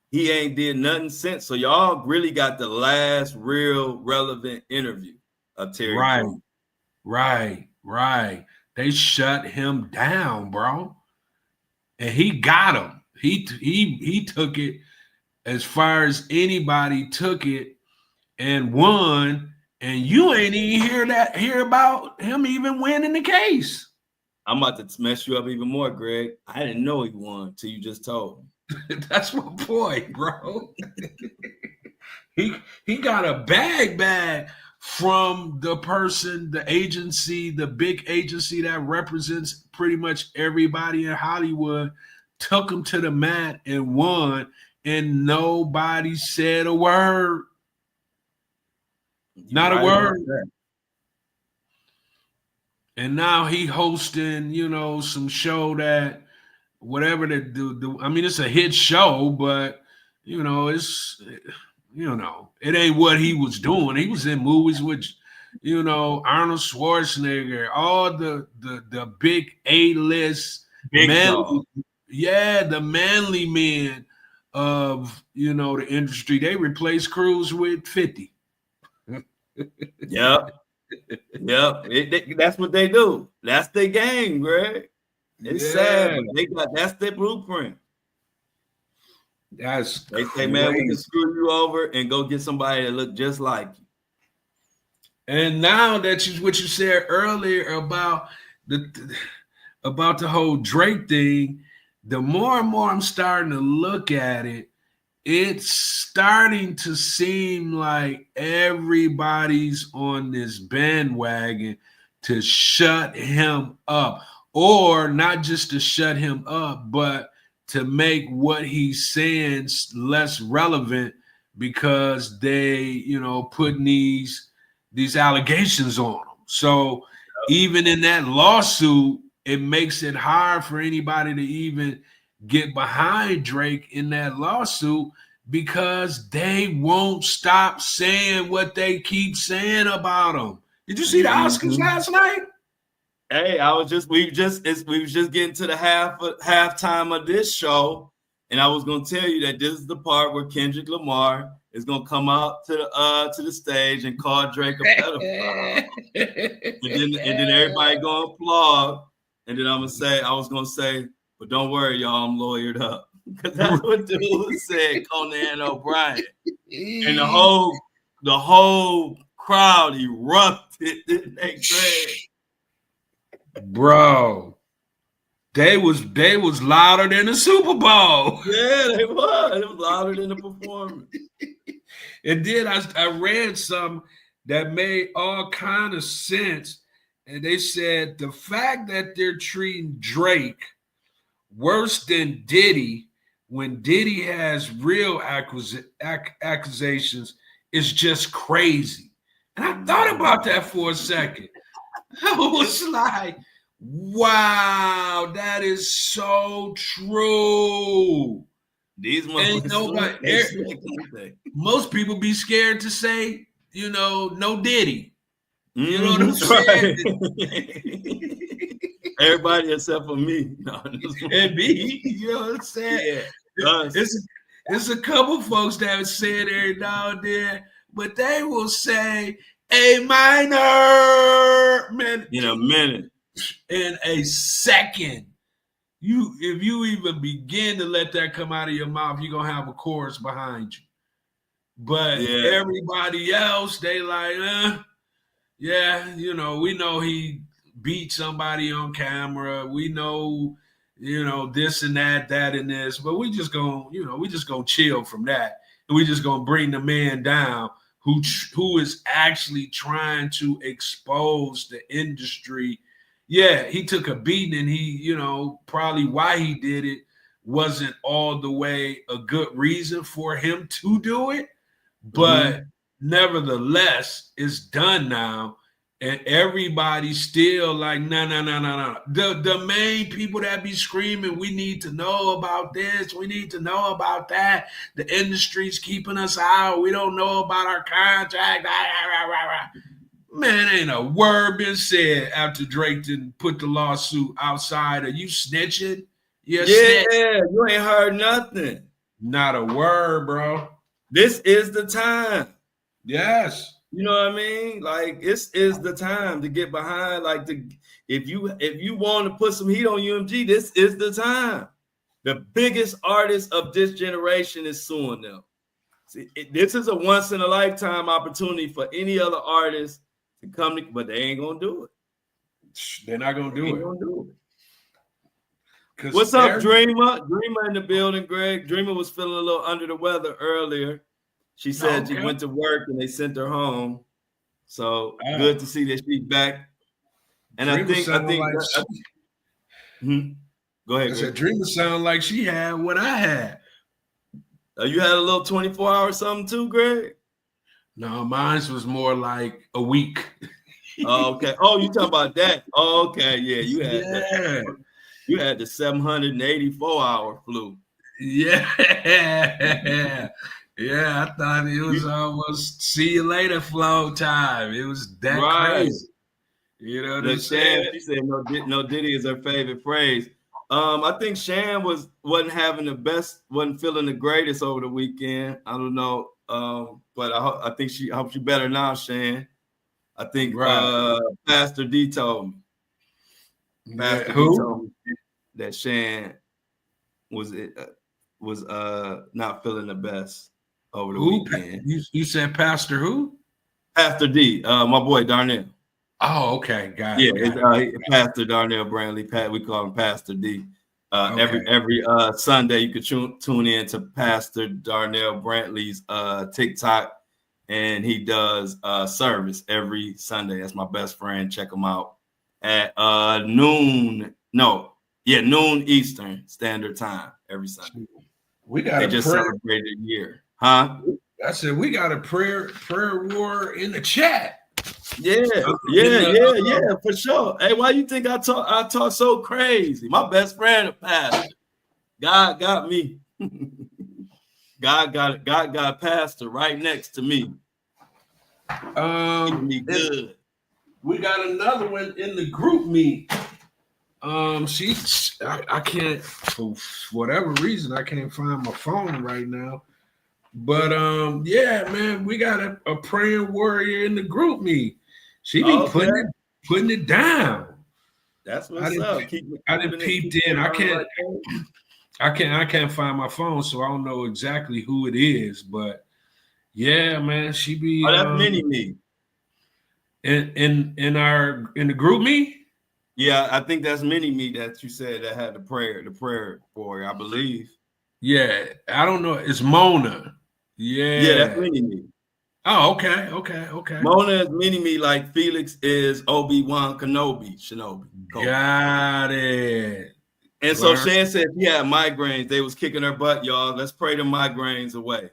He ain't did nothing since. So y'all really got the last real relevant interview of Terry Crews. Right. They shut him down, bro. And he got him. He took it as far as anybody took it and won. And you ain't even hear about him even winning the case. I'm about to mess you up even more, Greg. I didn't know he won until you just told me. That's my boy, bro. He got a bag from the person, the agency, the big agency that represents pretty much everybody in Hollywood, took him to the mat and won, and nobody said a word. Not a word. And now he hosting, some show that whatever they do. I mean, it's a hit show, but it's it ain't what he was doing. He was in movies with Arnold Schwarzenegger, all the big A-list manly, the manly men of the industry. They replaced Cruz with 50. Yep. That's what they do. That's their game, Greg. It's sad, but that's their blueprint. They say, man, we can screw you over and go get somebody that look just like you. And now that what you said earlier about the whole Drake thing, the more and more I'm starting to look at it, it's starting to seem like everybody's on this bandwagon to shut him up, or not just to shut him up, but to make what he's saying less relevant because they, putting these allegations on him. So even in that lawsuit, it makes it hard for anybody to even get behind Drake in that lawsuit because they won't stop saying what they keep saying about him. Did you see the Oscars last night? Hey, we was just getting to the halftime of this show, And I was gonna tell you that this is the part where Kendrick Lamar is gonna come out to the stage and call Drake a pedophile. and then everybody gonna applaud. And then I was gonna say, but don't worry, y'all, I'm lawyered up. Because that's what dude said, Conan O'Brien. And the whole crowd erupted, didn't they, Greg? Bro, they was louder than the Super Bowl. Yeah, they was. It was louder than the performance. And then I read some that made all kind of sense. And they said the fact that they're treating Drake worse than Diddy when Diddy has real accusations is just crazy. And I thought about that for a second. I was like, wow, that is so true. These most people be scared to say, no Diddy. You know what I'm saying? Everybody except for me. No, and me, you know what I'm saying? Yeah. It's a couple folks that say it every now and then, but they will say A minor, man. In a minute. In a second. If you even begin to let that come out of your mouth, you're gonna have a chorus behind you. But everybody else, they like, yeah, we know he beat somebody on camera. We know, this and that and this, but we just gonna chill from that. And we just gonna bring the man down who is actually trying to expose the industry. Yeah, he took a beating and he, probably why he did it wasn't all the way a good reason for him to do it. But nevertheless, it's done now. And everybody's still like, no. The main people that be screaming, we need to know about this. We need to know about that. The industry's keeping us out. We don't know about our contract. Man, ain't a word been said after Drake didn't put the lawsuit outside. Are you snitching? Yeah, you ain't heard nothing. Not a word, bro. This is the time. Yes. You know what I mean? Like, this is the time to get behind. Like, if you want to put some heat on UMG, this is the time. The biggest artist of this generation is suing them. See, this is a once in a lifetime opportunity for any other artist to come, but they ain't gonna do it. They're not gonna do it. What's up, Dreamer? Dreamer in the building, Greg. Dreamer was feeling a little under the weather earlier. She said she went to work and they sent her home. So good to see that she's back. And I think go ahead. I said, Dreamer sound like she had what I had. You had a little 24-hour something too, Greg? No, mine was more like a week. Oh, okay. Oh, you talking about that? Oh, okay. Yeah, you had that. You had the 784-hour flu. Yeah. Yeah, I thought it was almost see you later flow time. It was that crazy. You know what I'm saying? She said no Diddy is her favorite phrase. I think Shan wasn't feeling the greatest over the weekend. I don't know. But I think I hope she better now, Shan. I think Pastor D told me. Pastor D told me that Shan was not feeling the best over the weekend. You said Pastor who? Pastor D, my boy Darnell. Oh, okay, got it. Pastor Darnell Brantley. We call him Pastor D. Every Sunday you can tune in to Pastor Darnell Brantley's TikTok, and he does service every Sunday. That's my best friend. Check him out at noon Eastern Standard Time every Sunday. They just celebrated a year. Huh? I said we got a prayer war in the chat. Yeah, for sure. Hey, why you think I talk so crazy? My best friend, a pastor. God got me. God got a pastor right next to me. Me good. We got another one in the group meet. I can't, for whatever reason, I can't find my phone right now. But yeah, man, we got a praying warrior in the group me. She be putting it down. That's what's up. I didn't peep in. I can't find my phone, so I don't know exactly who it is. But yeah, man, she be. Oh, that's Mini Me. In the group me. Yeah, I think that's Mini Me that you said that had the prayer warrior, I believe. Yeah, I don't know. It's Mona. Yeah, that's Mini Me. Oh, okay. Mona is Mini Me like Felix is Obi-Wan Shinobi. Got it. And so Shan said she had migraines. They was kicking her butt, y'all. Let's pray the migraines away.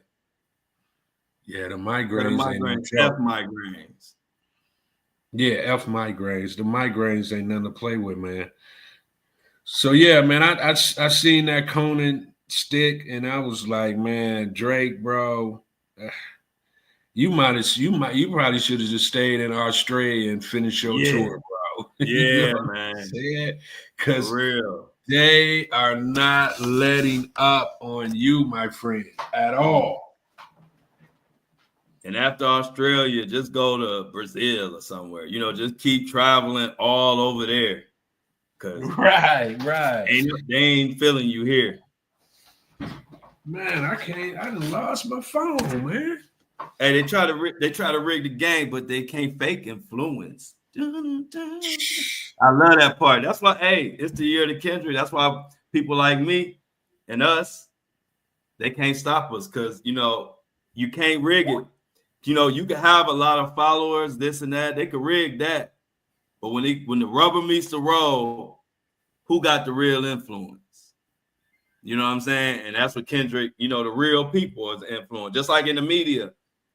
Yeah, the migraines. F migraines. Yeah, F migraines. The migraines ain't nothing to play with, man. So yeah, man, I seen that Conan stick, and I was like, man, Drake, bro, you probably should have just stayed in Australia and finished your tour, bro. Yeah, man. Because real, they are not letting up on you, my friend, at all. And after Australia, just go to Brazil or somewhere. Just keep traveling all over there. Right. They ain't feeling you here. Man, I done lost my phone, man. Hey, they try to rig the game, but they can't fake influence. I love that part. That's why, it's the year of the Kendrick. That's why people like me and us, they can't stop us because you can't rig it. You can have a lot of followers, this and that. They can rig that. But when the rubber meets the road, who got the real influence? You know what I'm saying? And that's what Kendrick, the real people is influence. Just like in the media,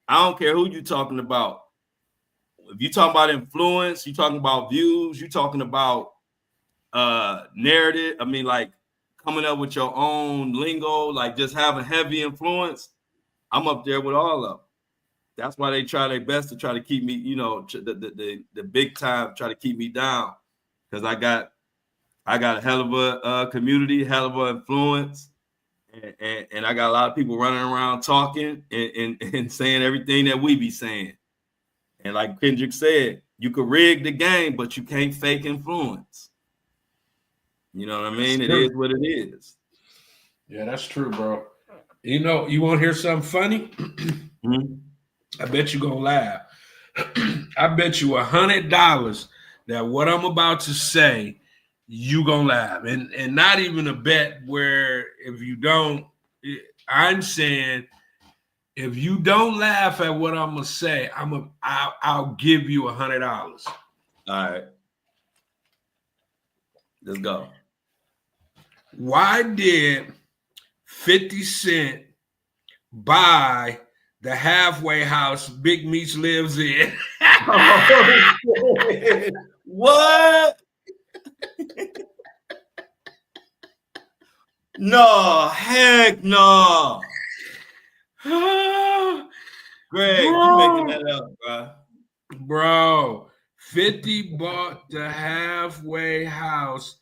I don't care who you're talking about. If you're talking about influence, you're talking about views, you're talking about narrative. I mean, like coming up with your own lingo, like just having heavy influence. I'm up there with all of them. That's why they try their best to try to keep me, the big time, try to keep me down, because I got a hell of a community, hell of an influence, and I got a lot of people running around talking and saying everything that we be saying. And like Kendrick said, you could rig the game, but you can't fake influence. You know what I mean? It is what it is. Yeah, that's true, bro. You want to hear something funny? Mm-hmm. I bet you gonna laugh. I bet you $100 that what I'm about to say, you gonna laugh, and not even a bet where if you don't, I'm saying if you don't laugh at what I'm gonna say, I'll give you $100. All right, let's go. Why did 50 Cent buy the halfway house Big Meech lives in? What? No, heck no. Greg, you making that up, bro. Bro, 50 bought the halfway house.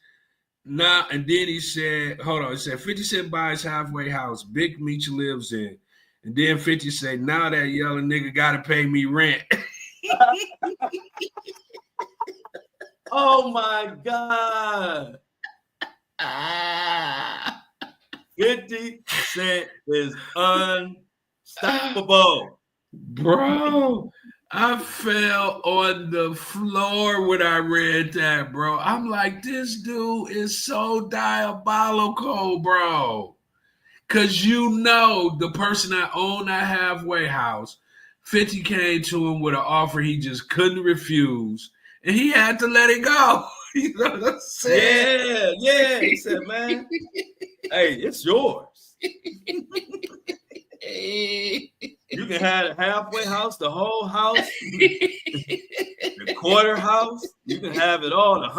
Now, and then he said, hold on, he said 50 Cent buys halfway house Big Meech lives in. And then 50 said, now that yelling nigga gotta pay me rent. Oh my God. 50 Cent is unstoppable. Bro, I fell on the floor when I read that, bro. I'm like, this dude is so diabolical, bro. Because the person that owned that halfway house, 50 came to him with an offer he just couldn't refuse. And he had to let it go. You know what I'm saying? Yeah. He said, man, hey, it's yours. You can have a halfway house, the whole house, the quarter house. You can have it all, the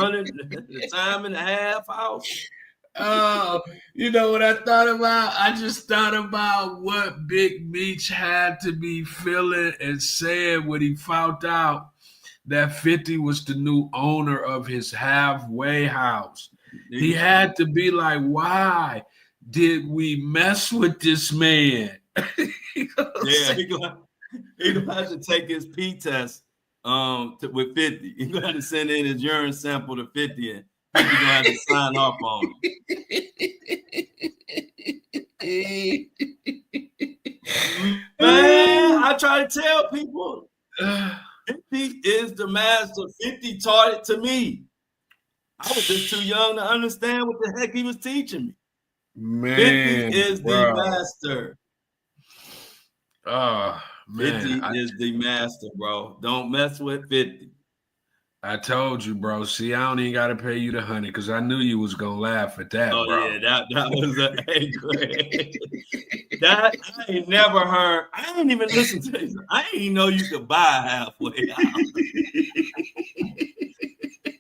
time and a half house. You know what I thought about? I just thought about what Big Meech had to be feeling and saying when he found out that 50 was the new owner of his halfway house. He had to be like, why did we mess with this man? Yeah, he gonna have to take his P test with 50. He's gonna have to send in his urine sample to 50 and 50 gonna have to sign off on it. Man, I try to tell people 50 is the master. 50 taught it to me. I was just too young to understand what the heck he was teaching me. Man, 50 is the master. Oh, man. 50 is the master, bro. Don't mess with 50. I told you, bro. See, I don't even got to pay you the $100 because I knew you was going to laugh at that, bro. Yeah, that was a great. That I ain't never heard. I ain't even listened to this. I ain't even know you could buy a halfway house.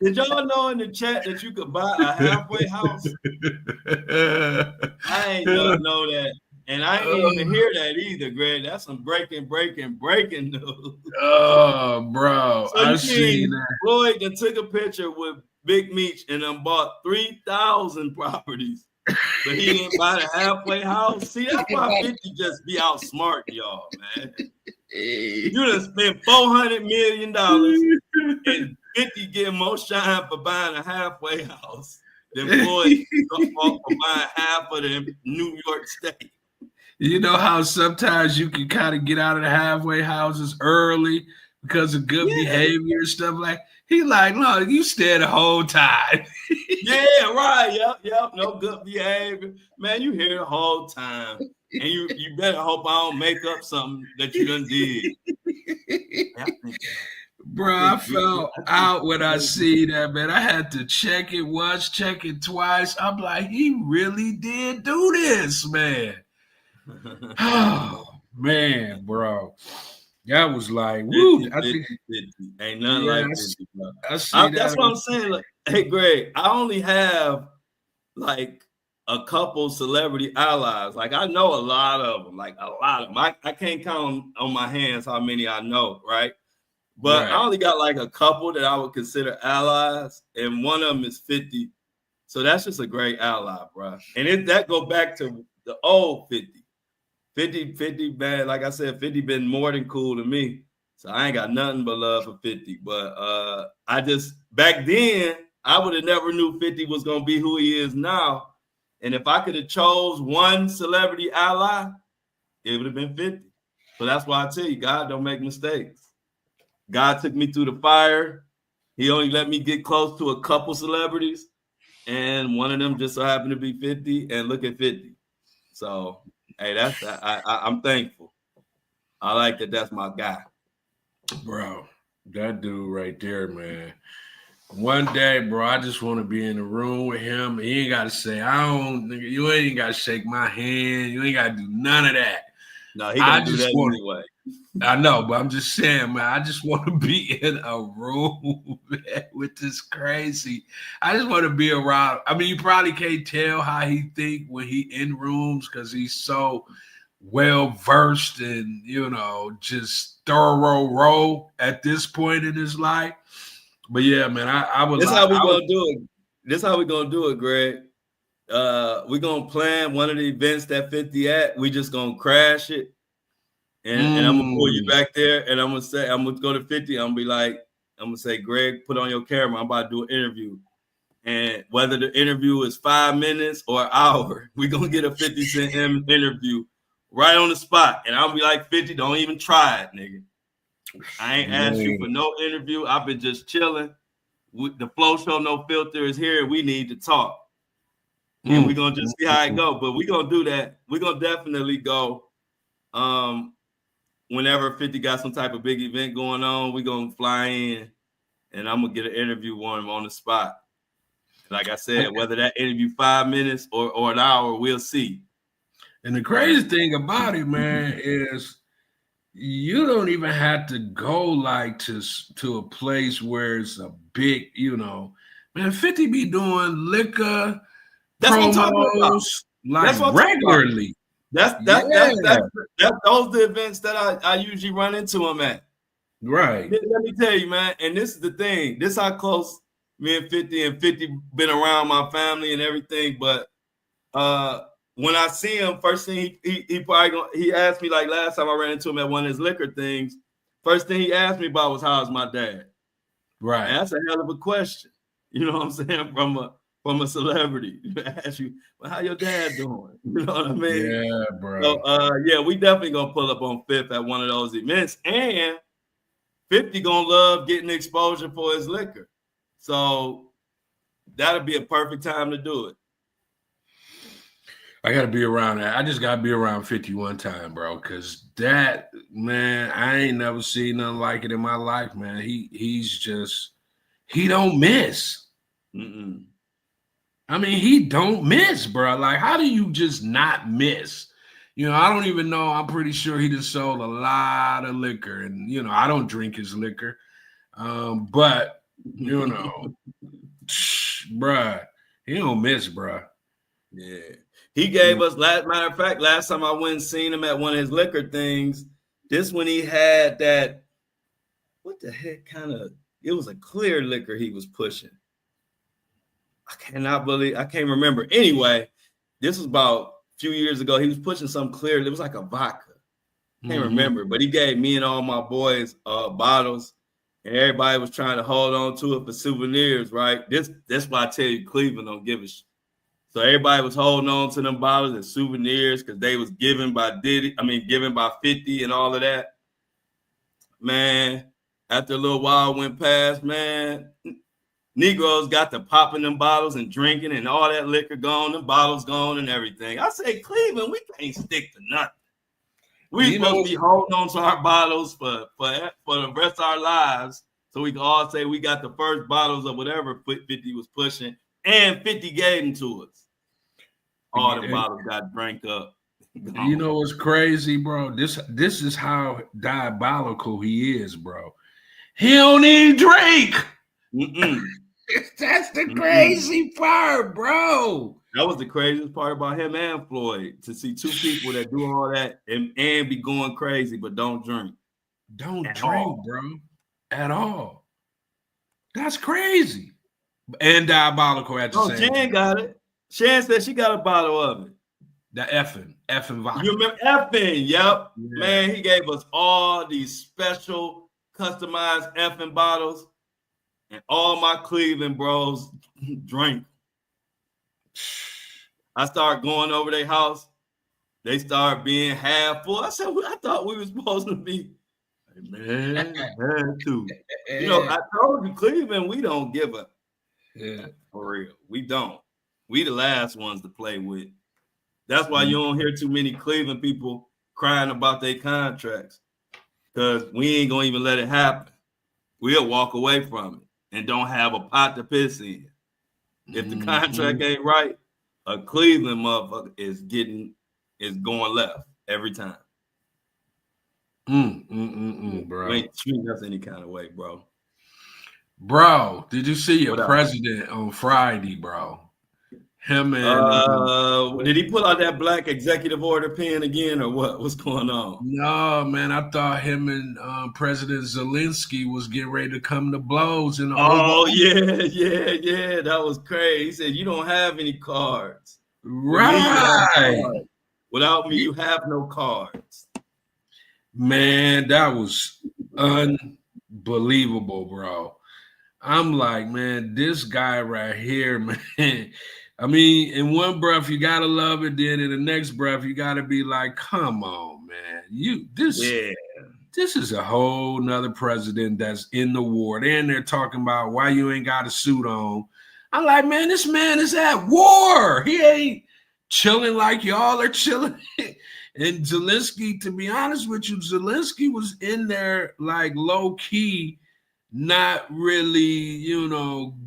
Did y'all know in the chat that you could buy a halfway house? I ain't know that. And I ain't even hear that either, Greg. That's some breaking news. Oh, bro. So I seen that. Floyd and took a picture with Big Meech and then bought 3,000 properties. But he didn't buy the halfway house. See, that's why 50 just be outsmart y'all, man. You done spent $400 million and 50 get more shine for buying a halfway house than Floyd for buying half of the New York State. You know how sometimes you can kind of get out of the halfway houses early because of good behavior and stuff like. He like, no, you stay the whole time. Yeah, right. Yep. No good behavior, man. You here the whole time, and you better hope I don't make up something that you done did. Bro, I fell out when I see that, man. I had to check it once, check it twice. I'm like, he really did do this, man. Oh, man, bro. That was like, woo. 50, 50. Ain't nothing like 50, bro. That's what I'm saying. Like, hey, Greg, I only have like a couple celebrity allies. Like, I know a lot of them. Like, a lot of them. I can't count on my hands how many I know, right? But I only got like a couple that I would consider allies, and one of them is 50. So that's just a great ally, bro. And that go back to the old 50. 50, man, like I said, 50 been more than cool to me. So I ain't got nothing but love for 50. But I just, back then, I would have never knew 50 was going to be who he is now. And if I could have chose one celebrity ally, it would have been 50. So that's why I tell you, God don't make mistakes. God took me through the fire. He only let me get close to a couple celebrities. And one of them just so happened to be 50. And look at 50. So, hey, I'm thankful. I like that. That's my guy, bro. That dude right there, man. One day, bro, I just want to be in the room with him. He ain't got to say, you ain't got to shake my hand. You ain't got to do none of that. No, he gonna do that anyway. I know, but I'm just saying, man, I just want to be in a room with this crazy. I just want to be around. I mean, you probably can't tell how he think when he in rooms because he's so well versed and, just thorough at this point in his life. But yeah, man, I was. This how we gonna do it. This how we gonna do it, Greg. We're gonna plan one of the events that 50 at. We just gonna crash it. And I'm gonna pull you back there, and I'm gonna go to 50. I'm gonna say, Greg, put on your camera. I'm about to do an interview, and whether the interview is 5 minutes or an hour, we're gonna get a 50 Cent interview right on the spot. And I'll be like, 50, don't even try it, nigga. I ain't asked you for no interview. I've been just chilling. The Flow Show No Filter is here. We need to talk, and we're gonna just see how it go. But we're gonna do that. We're gonna definitely go. Whenever 50 got some type of big event going on, we're going to fly in and I'm going to get an interview with him on the spot. Like I said, whether that interview 5 minutes or an hour, we'll see. And the crazy thing about it, man, is you don't even have to go like to a place where it's a big, man, 50 be doing liquor promos like regularly. That's those the events that I usually run into him at. Right. Let me tell you, man. And this is the thing. This how close me and 50 been around my family and everything. But when I see him, first thing he probably he asked me, like last time I ran into him at one of his liquor things. First thing he asked me about was how's my dad. Right. And that's a hell of a question. You know what I'm saying? From a celebrity. Ask you, well, how your dad doing? You know what I mean? Yeah, bro. So yeah, we definitely gonna pull up on 5th at one of those events. And 50 gonna love getting exposure for his liquor. So that'll be a perfect time to do it. I gotta be around that. I just gotta be around 51 time, bro. Cause that, man, I ain't never seen nothing like it in my life, man. He don't miss. Mm-mm. I mean, he don't miss, bro. Like, how do you just not miss? You know, I don't even know. I'm pretty sure he just sold a lot of liquor, and you know, I don't drink his liquor, but you know, bruh, he don't miss, bruh. Yeah, he gave us. Matter of fact, last time I went and seen him at one of his liquor things, this when he had that. What the heck kind of? It was a clear liquor he was pushing. I can't remember. Anyway, this was about a few years ago. He was pushing some clear. It was like a vodka. Can't remember, but he gave me and all my boys bottles, and everybody was trying to hold on to it for souvenirs, right? That's why I tell you, Cleveland don't give a shit. So everybody was holding on to them bottles as souvenirs because they was given by given by 50 and all of that. Man, after a little while went past, man, Negroes got to popping them bottles and drinking and all that liquor gone, the bottles gone and everything. I say, Cleveland, we can't stick to nothing. We supposed to be holding on to our bottles for the rest of our lives, so we can all say we got the first bottles of whatever 50 was pushing, and 50 gave them to us. All the bottles got drank up. You know what's crazy, bro? This is how diabolical he is, bro. He don't even drink. That's the crazy part, bro. That was the craziest part about him and Floyd, to see two people that do all that and be going crazy, but don't drink. Don't drink, bro. At all. That's crazy. And diabolical at the same time. Shan got it. Shan said she got a bottle of it. The effing vodka. You remember effing? Yep. Yeah. Man, he gave us all these special customized effing bottles, and all my Cleveland bros drank. I started going over their house. They started being half full. I said, I thought we were supposed to be. Man, too. You know, I told you, Cleveland, we don't give up. Yeah. For real. We don't. We the last ones to play with. That's why you don't hear too many Cleveland people crying about their contracts, because we ain't going to even let it happen. We'll walk away from it and don't have a pot to piss in. If the contract ain't right, a Cleveland motherfucker is going left every time. Bro. We ain't treating us any kind of way, bro. Bro, did you see your president on Friday, bro? Him and did he pull out that black executive order pen again, or what? What's going on? No, man. I thought him and President Zelensky was getting ready to come to blows. Yeah. That was crazy. He said, "You don't have any cards, right? Without me, you have no cards." Man, that was unbelievable, bro. I'm like, man, this guy right here, man. I mean, in one breath, you gotta love it. Then in the next breath, you gotta be like, come on, man. This is a whole nother president that's in the war. And they're talking about why you ain't got a suit on. I'm like, man, this man is at war. He ain't chilling like y'all are chilling. And Zelensky, to be honest with you, Zelensky was in there like low key, not really,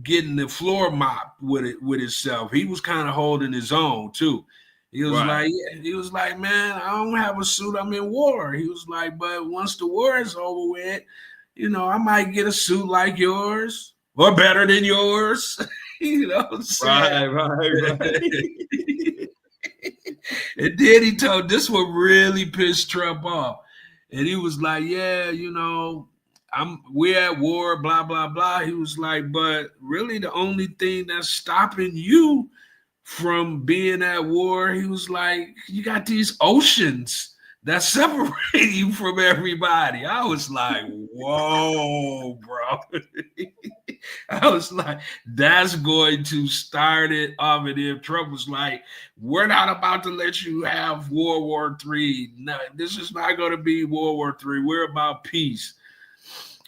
getting the floor mopped with himself. He was kind of holding his own too. He was like, man, I don't have a suit. I'm in war. He was like, but once the war is over with, I might get a suit like yours or better than yours. You know what I'm saying? Right. And then he told this one really pissed Trump off. And he was like, yeah, we're at war, blah, blah, blah. He was like, but really the only thing that's stopping you from being at war, he was like, you got these oceans that separate you from everybody. I was like, whoa, bro. I was like, that's going to start it off. And then Trump was like, we're not about to let you have World War III. No, this is not going to be World War III. We're about peace.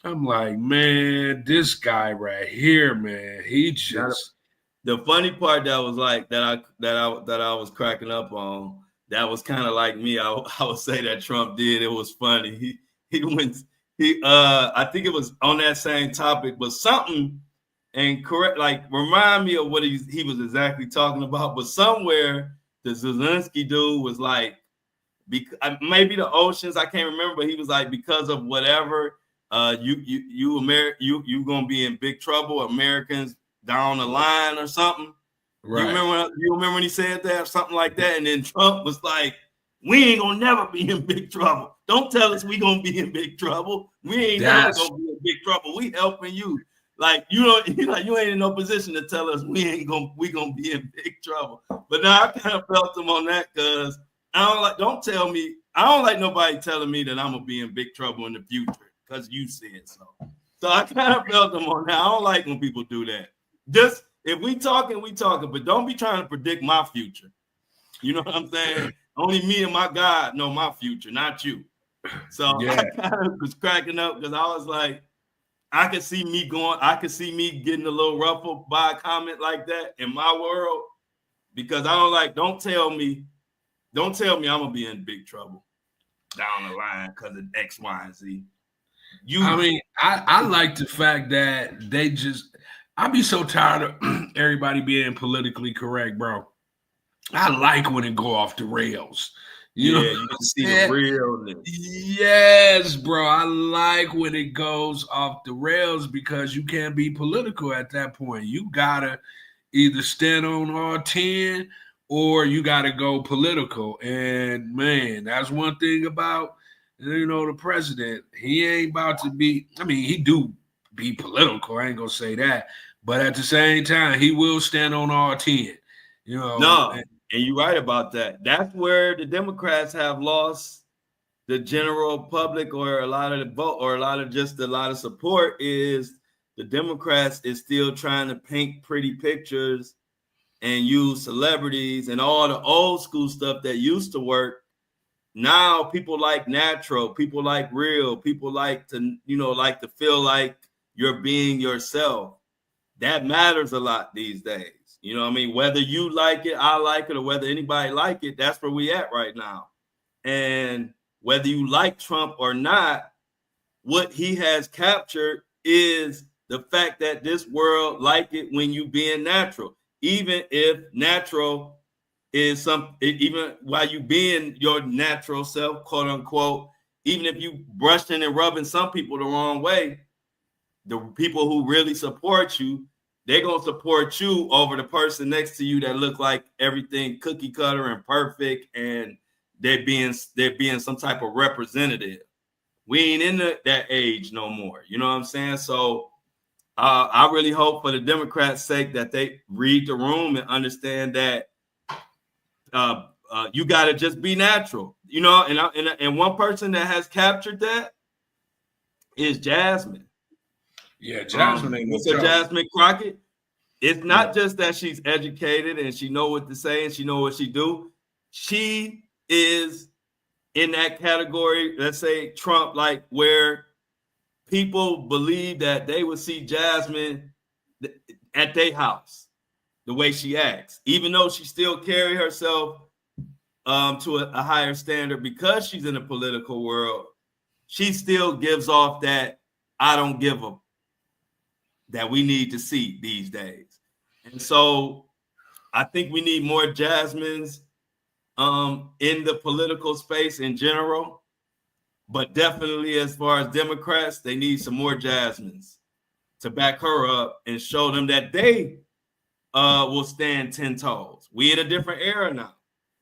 I'm like, man, this guy right here, man, he just. The funny part that was like that I was cracking up on, that was kind of like me. I would say that Trump did. It was funny. He went I think it was on that same topic, but something, and correct, like remind me of what he was exactly talking about. But somewhere the Zelensky dude was like, maybe the oceans, I can't remember, but he was like, because of whatever, you gonna be in big trouble, Americans down the line or something. Right. You remember when he said that or something like that? And then Trump was like, we ain't gonna never be in big trouble. Don't tell us we gonna be in big trouble. We ain't never gonna be in big trouble. We helping you. Like, you ain't in no position to tell us we gonna be in big trouble. But now I kind of felt him on that, because I don't like nobody telling me that I'm gonna be in big trouble in the future because you said so. So I kind of felt him on that. I don't like when people do that. Just if we talking, but don't be trying to predict my future. You know what I'm saying? Only me and my God know my future, not you. So yeah. I kind of was cracking up because I was like, I could see me getting a little ruffled by a comment like that in my world, because don't tell me I'm gonna be in big trouble down the line because of X, Y, and Z. I like the fact that I be so tired of everybody being politically correct, bro. I like when it go off the rails. You know, you can see the realness. Yes, bro. I like when it goes off the rails, because you can't be political at that point. You gotta either stand on all 10 or you gotta go political. And man, that's one thing about, the president. He ain't about to be. I mean, he do be political. I ain't gonna say that, but at the same time, he will stand on all 10. And you're right about that. That's where the Democrats have lost the general public, or a lot of the vote, or a lot of support. Is the Democrats is still trying to paint pretty pictures and use celebrities and all the old school stuff that used to work. Now people like natural, people like real, people like to feel like you're being yourself. That matters a lot these days. You know what I mean? Whether you like it, I like it, or whether anybody like it, that's where we at right now. And whether you like Trump or not, what he has captured is the fact that this world like it when you being natural. Even if natural is even while you being your natural self, quote unquote, even if you brushing and rubbing some people the wrong way, the people who really support you, they're gonna support you over the person next to you that look like everything cookie cutter and perfect, and they're being some type of representative. We ain't in that age no more. You know what I'm saying? So I really hope, for the Democrats' sake, that they read the room and understand that you got to just be natural. And one person that has captured that is Jasmine. Yeah, Jasmine ain't no joke. Jasmine Crockett. It's not just that she's educated and she know what to say and she know what she do. She is in that category, let's say Trump, like where people believe that they would see Jasmine at their house, the way she acts, even though she still carry herself to a higher standard because she's in the political world. She still gives off that I don't give a that we need to see these days. And so I think we need more Jasmines in the political space in general, but definitely as far as Democrats, they need some more Jasmines to back her up and show them that they will stand 10 toes. We in a different era now.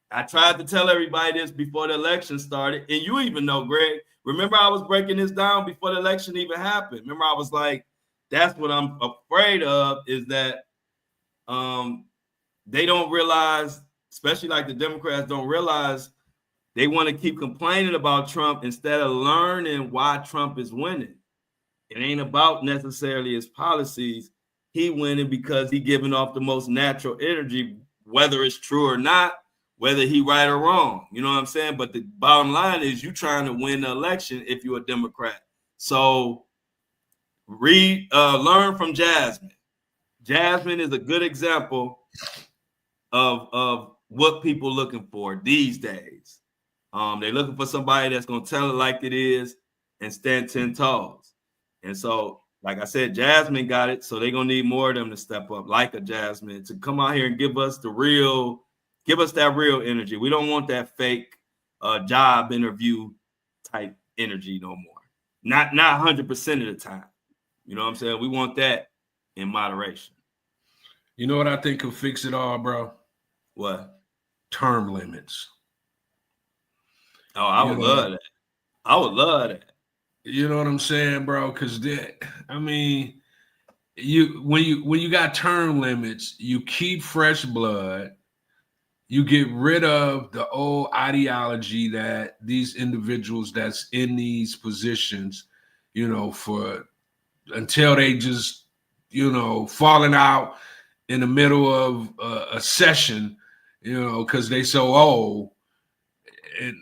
I tried to tell everybody this before the election started, and you even know, Greg, Remember, I was breaking this down before the election even happened. Remember, I was like, that's what I'm afraid of, is that they don't realize, especially like the Democrats don't realize, they want to keep complaining about Trump instead of learning why Trump is winning. It ain't about necessarily his policies. He winning because he giving off the most natural energy, whether it's true or not, whether he right or wrong. You know what I'm saying? But the bottom line is you trying to win the election if you're a Democrat. So learn from Jasmine. Jasmine is a good example of what people looking for these days. They're looking for somebody that's going to tell it like it is and stand 10 toes. And so, like I said, Jasmine got it. So they're going to need more of them to step up, like a Jasmine, to come out here and give us that real energy. We don't want that fake job interview type energy no more. Not 100% of the time. You know what I'm saying? We want that in moderation. You know what I think could fix it all, bro? What? Term limits. Oh, I would love that. I would love that. You know what I'm saying, bro? Because I mean, when you got term limits, you keep fresh blood. You get rid of the old ideology that these individuals that's in these positions, you know, for until they just, you know, falling out in the middle of a session, you know, because they so old. And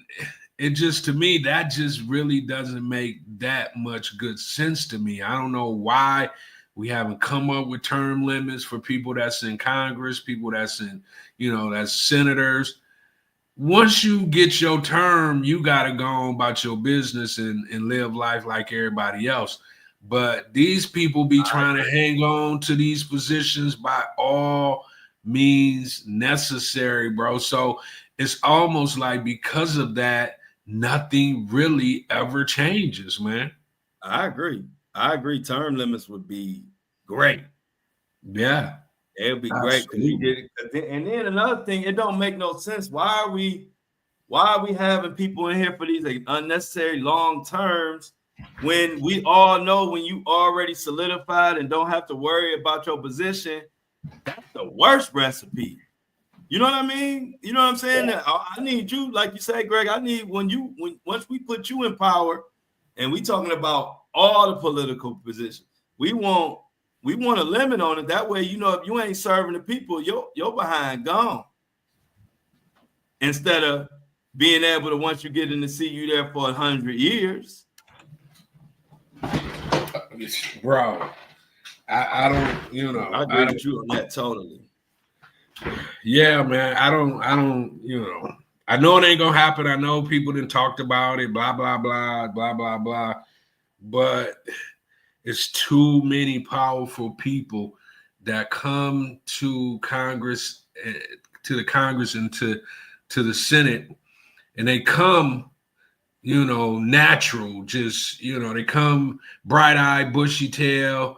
it just, to me, that just really doesn't make that much good sense to me. I don't know why we haven't come up with term limits for people that's in Congress, people that's in, you know, that's senators. Once you get your term, you got to go on about your business and live life like everybody else. But these people be trying to hang on to these positions by all means necessary, bro. So it's almost like because of that, nothing really ever changes, man. I agree. Term limits would be great. Yeah. It would be great because he did it. And then another thing, it don't make no sense. Why are we having people in here for these unnecessary long terms when we all know when you already solidified and don't have to worry about your position? That's the worst recipe. You know what I mean? You know what I'm saying? Yeah. I need you, like you said, Greg. I need once we put you in power, and we talking about all the political positions, we want a limit on it. That way, you know, if you ain't serving the people, you're behind gone. Instead of being able to, once you get in the seat, you there for 100 years. Bro, I don't, you know. I agree with you on that totally. Yeah, man. I don't, you know. I know it ain't gonna happen. I know people done talked about it, blah, blah, blah, blah, blah, blah. But it's too many powerful people that come to Congress, to the Congress and to the Senate, and they come, you know, natural, just, you know, they come bright-eyed, bushy-tail,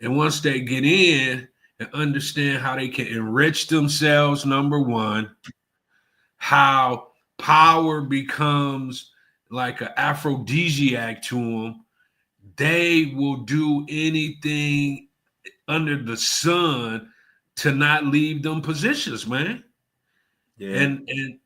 and once they get in and understand how they can enrich themselves, number one, how power becomes like an aphrodisiac to them, they will do anything under the sun to not leave them positions, man. Yeah.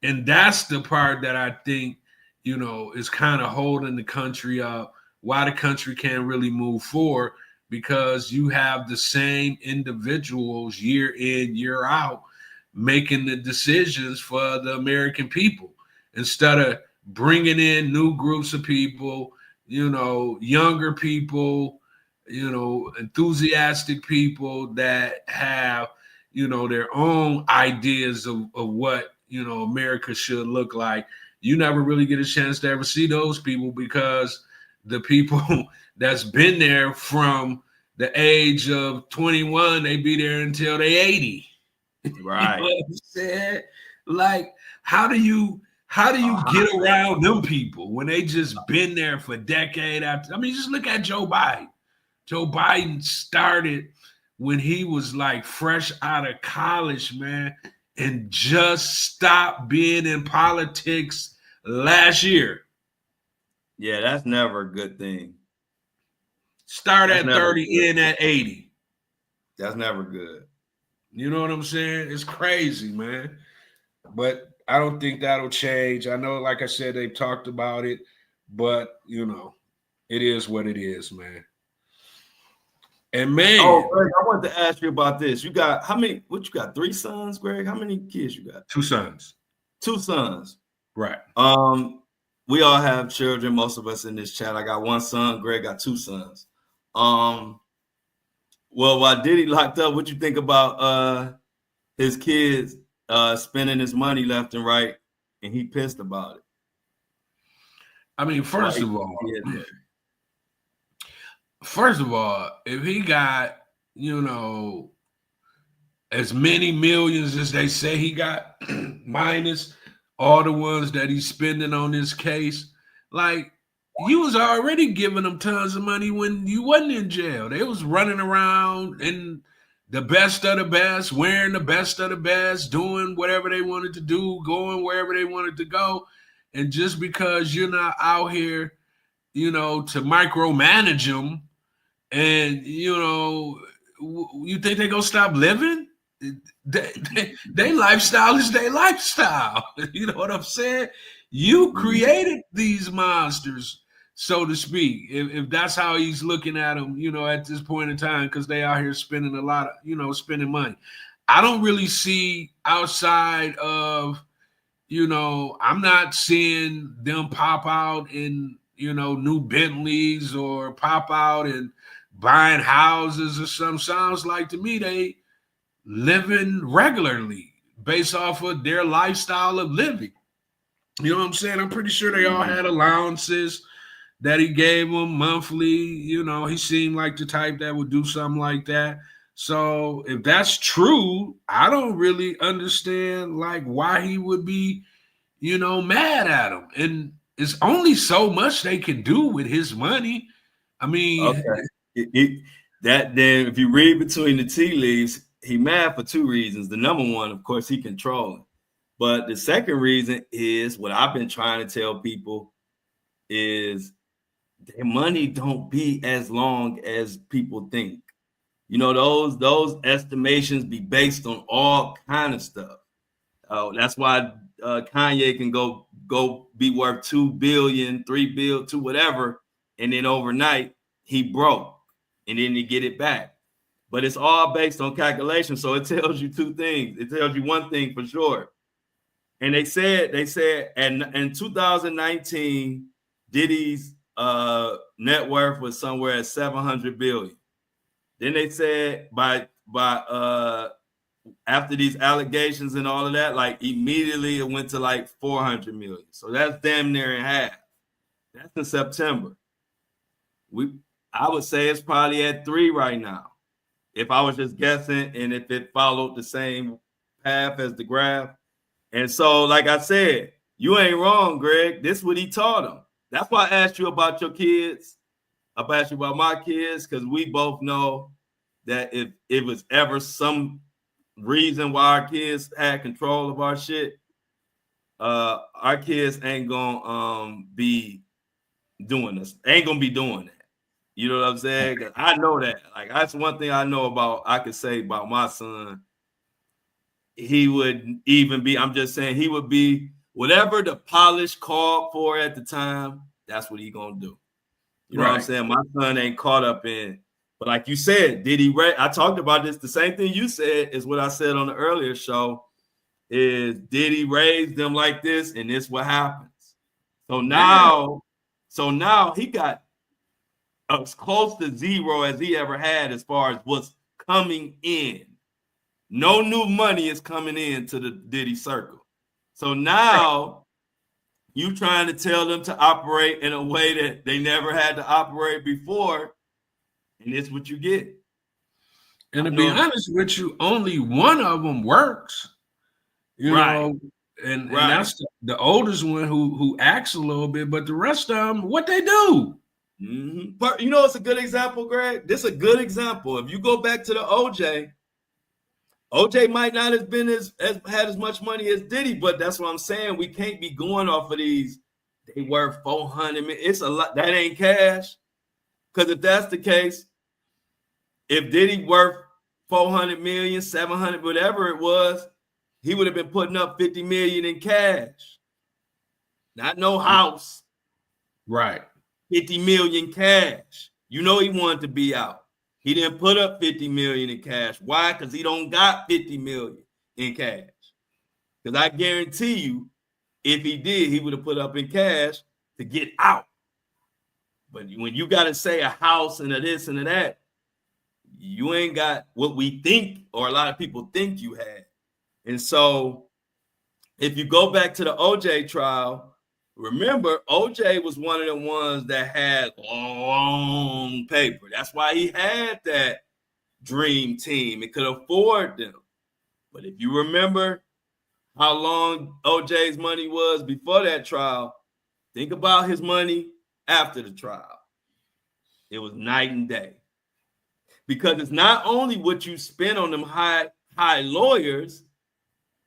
And that's the part that I think, you know, is kind of holding the country up, why the country can't really move forward, because you have the same individuals year in, year out making the decisions for the American people instead of bringing in new groups of people, you know, younger people, you know, enthusiastic people that have, you know, their own ideas of what, you know, America should look like. You never really get a chance to ever see those people because the people that's been there from the age of 21, they be there until they 80. Right. You know what I'm saying? Like, how do you get around them people when they just been there for decade after? I mean, just look at Joe Biden. Joe Biden started when he was like fresh out of college, man, and just stopped being in politics last year. Yeah, that's never a good thing. Start That's at never 30, good. end at 80. That's never good. You know what I'm saying? It's crazy, man. But I don't think that'll change. I know, like I said, they've talked about it, but it is what it is, man. And Oh, man, Greg, I wanted to ask you about this. You got how many? What you got? 3 sons, Greg? How many kids you got? 2 sons. 2 sons. Right. We all have children. Most of us in this chat. I got 1 son. Greg got 2 sons. Well, while Diddy locked up, what you think about his kids spending his money left and right, and he pissed about it? I mean, Why first of all, if he got, as many millions as they say he got, minus all the ones that he's spending on this case, like, you was already giving them tons of money when you wasn't in jail. They was running around in the best of the best, wearing the best of the best, doing whatever they wanted to do, going wherever they wanted to go. And just because you're not out here, to micromanage them, and you think they're gonna stop living? They lifestyle is their lifestyle. You know what I'm saying? You created these monsters, so to speak. If that's how he's looking at them, at this point in time, because they out here spending a lot of, spending money. I don't really see outside of, I'm not seeing them pop out in, new Bentleys or pop out and buying houses or something. Sounds like to me they living regularly based off of their lifestyle of living. You know what I'm saying? I'm pretty sure they all had allowances that he gave them monthly. He seemed like the type that would do something like that. So if that's true, I don't really understand like why he would be, mad at him. And it's only so much they can do with his money. I mean, that then if you read between the tea leaves, he mad for 2 reasons. The number one, of course, he controlling. But the second reason is what I've been trying to tell people is their money don't be as long as people think. Those estimations be based on all kind of stuff. That's why Kanye can go be worth 2 billion, 3 billion, to whatever, and then overnight he broke, and then he get it back. But it's all based on calculation. So it tells you 2 things. It tells you one thing for sure. And they said, and in 2019, Diddy's net worth was somewhere at 700 billion. Then they said by after these allegations and all of that, like immediately it went to like 400 million. So that's damn near in half. That's in September. I would say it's probably at 3 right now. If I was just guessing, and if it followed the same path as the graph. And so, like I said, you ain't wrong, Greg. This is what he taught him. That's why I asked you about your kids. I asked you about my kids, because we both know that if it was ever some reason why our kids had control of our shit, our kids ain't gonna be doing this. Ain't gonna be doing that. You know what I'm saying? 'Cause I know that. Like, that's one thing I know about. I could say about my son. He would even be. I'm just saying he would be whatever the polish called for at the time. That's what he gonna do. You know what I'm saying? My son ain't caught up in. But like you said, I talked about this. The same thing you said is what I said on the earlier show. Did he raise them like this, and this what happens? So now he got as close to zero as he ever had as far as what's coming in. No new money is coming in to the Diddy circle. So now you trying to tell them to operate in a way that they never had to operate before, and it's what you get. And to be honest with you, only one of them works. You know, and that's the oldest one who acts a little bit, but the rest of them, what they do. Mm-hmm. But it's a good example, Greg. This is a good example. If you go back to the OJ might not have been had as much money as Diddy, but that's what I'm saying. We can't be going off of these they worth 400 million. It's a lot. That ain't cash. Because if that's the case, if Diddy worth 400 million, 700, whatever it was, he would have been putting up 50 million in cash. Not no house. Right. 50 million cash. You know he wanted to be out. He didn't put up 50 million in cash. Why? Because he don't got 50 million in cash. Because I guarantee you, if he did, he would have put up in cash to get out. But when you got to say a house and a this and a that, you ain't got what we think, or a lot of people think you had. And so if you go back to the OJ trial, remember, OJ was one of the ones that had long paper. That's why he had that dream team. It could afford them. But if you remember how long OJ's money was before that trial, think about his money after the trial. It was night and day. Because it's not only what you spend on them high lawyers,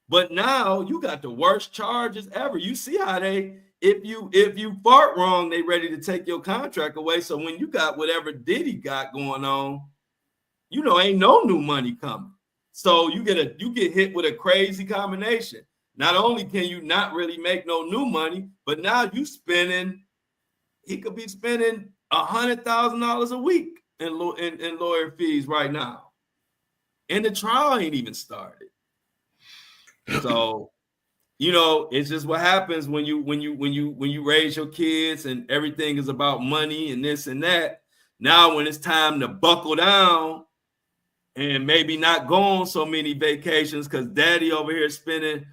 but now you got the worst charges ever. You see how they, if you fart wrong, they ready to take your contract away. So when you got whatever Diddy got going on, you know, ain't no new money coming. So you get hit with a crazy combination. Not only can you not really make no new money, but now he could be spending $100,000 a week in lawyer fees right now. And the trial ain't even started. So, you know, it's just what happens when you raise your kids and everything is about money and this and that. Now when it's time to buckle down and maybe not go on so many vacations because daddy over here spending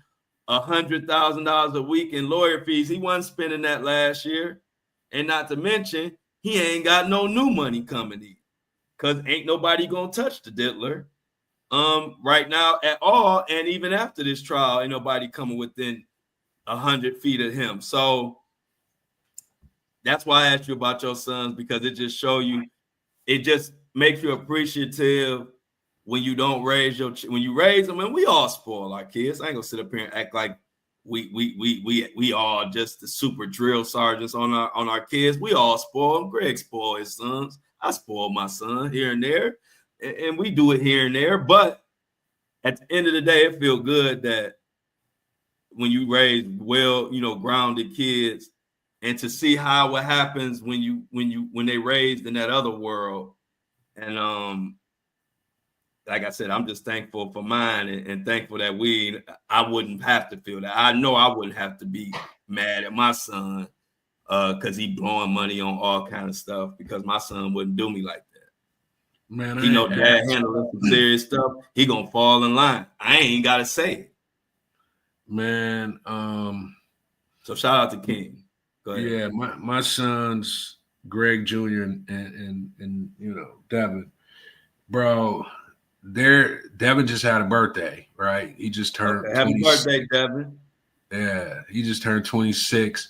$100,000 a week in lawyer fees. He wasn't spending that last year. And not to mention, he ain't got no new money coming in because ain't nobody gonna touch the diddler right now at all. And even after this trial, ain't nobody coming within 100 feet of him. So that's why I asked you about your sons, because it just makes you appreciative when you don't raise when you raise them. And we all spoil our kids. I ain't gonna sit up here and act like we all just the super drill sergeants on our kids. We all spoil them. Greg spoiled his sons. I spoiled my son here and there, and we do it here and there. But at the end of the day, it feels good that when you raise grounded kids, and to see what happens when they raised in that other world. And like I said, I'm just thankful for mine and thankful that I wouldn't have to feel that. I know I wouldn't have to be mad at my son because he blowing money on all kind of stuff, because my son wouldn't do me like that. Man, he know dad handling some serious stuff. He gonna fall in line. I ain't gotta say it. Man, so shout out to King. Go ahead. Yeah, my sons, Greg Jr. and Devin, bro. Devin just had a birthday, right? He just turned. Okay, happy birthday, Devin. Yeah, he just turned 26.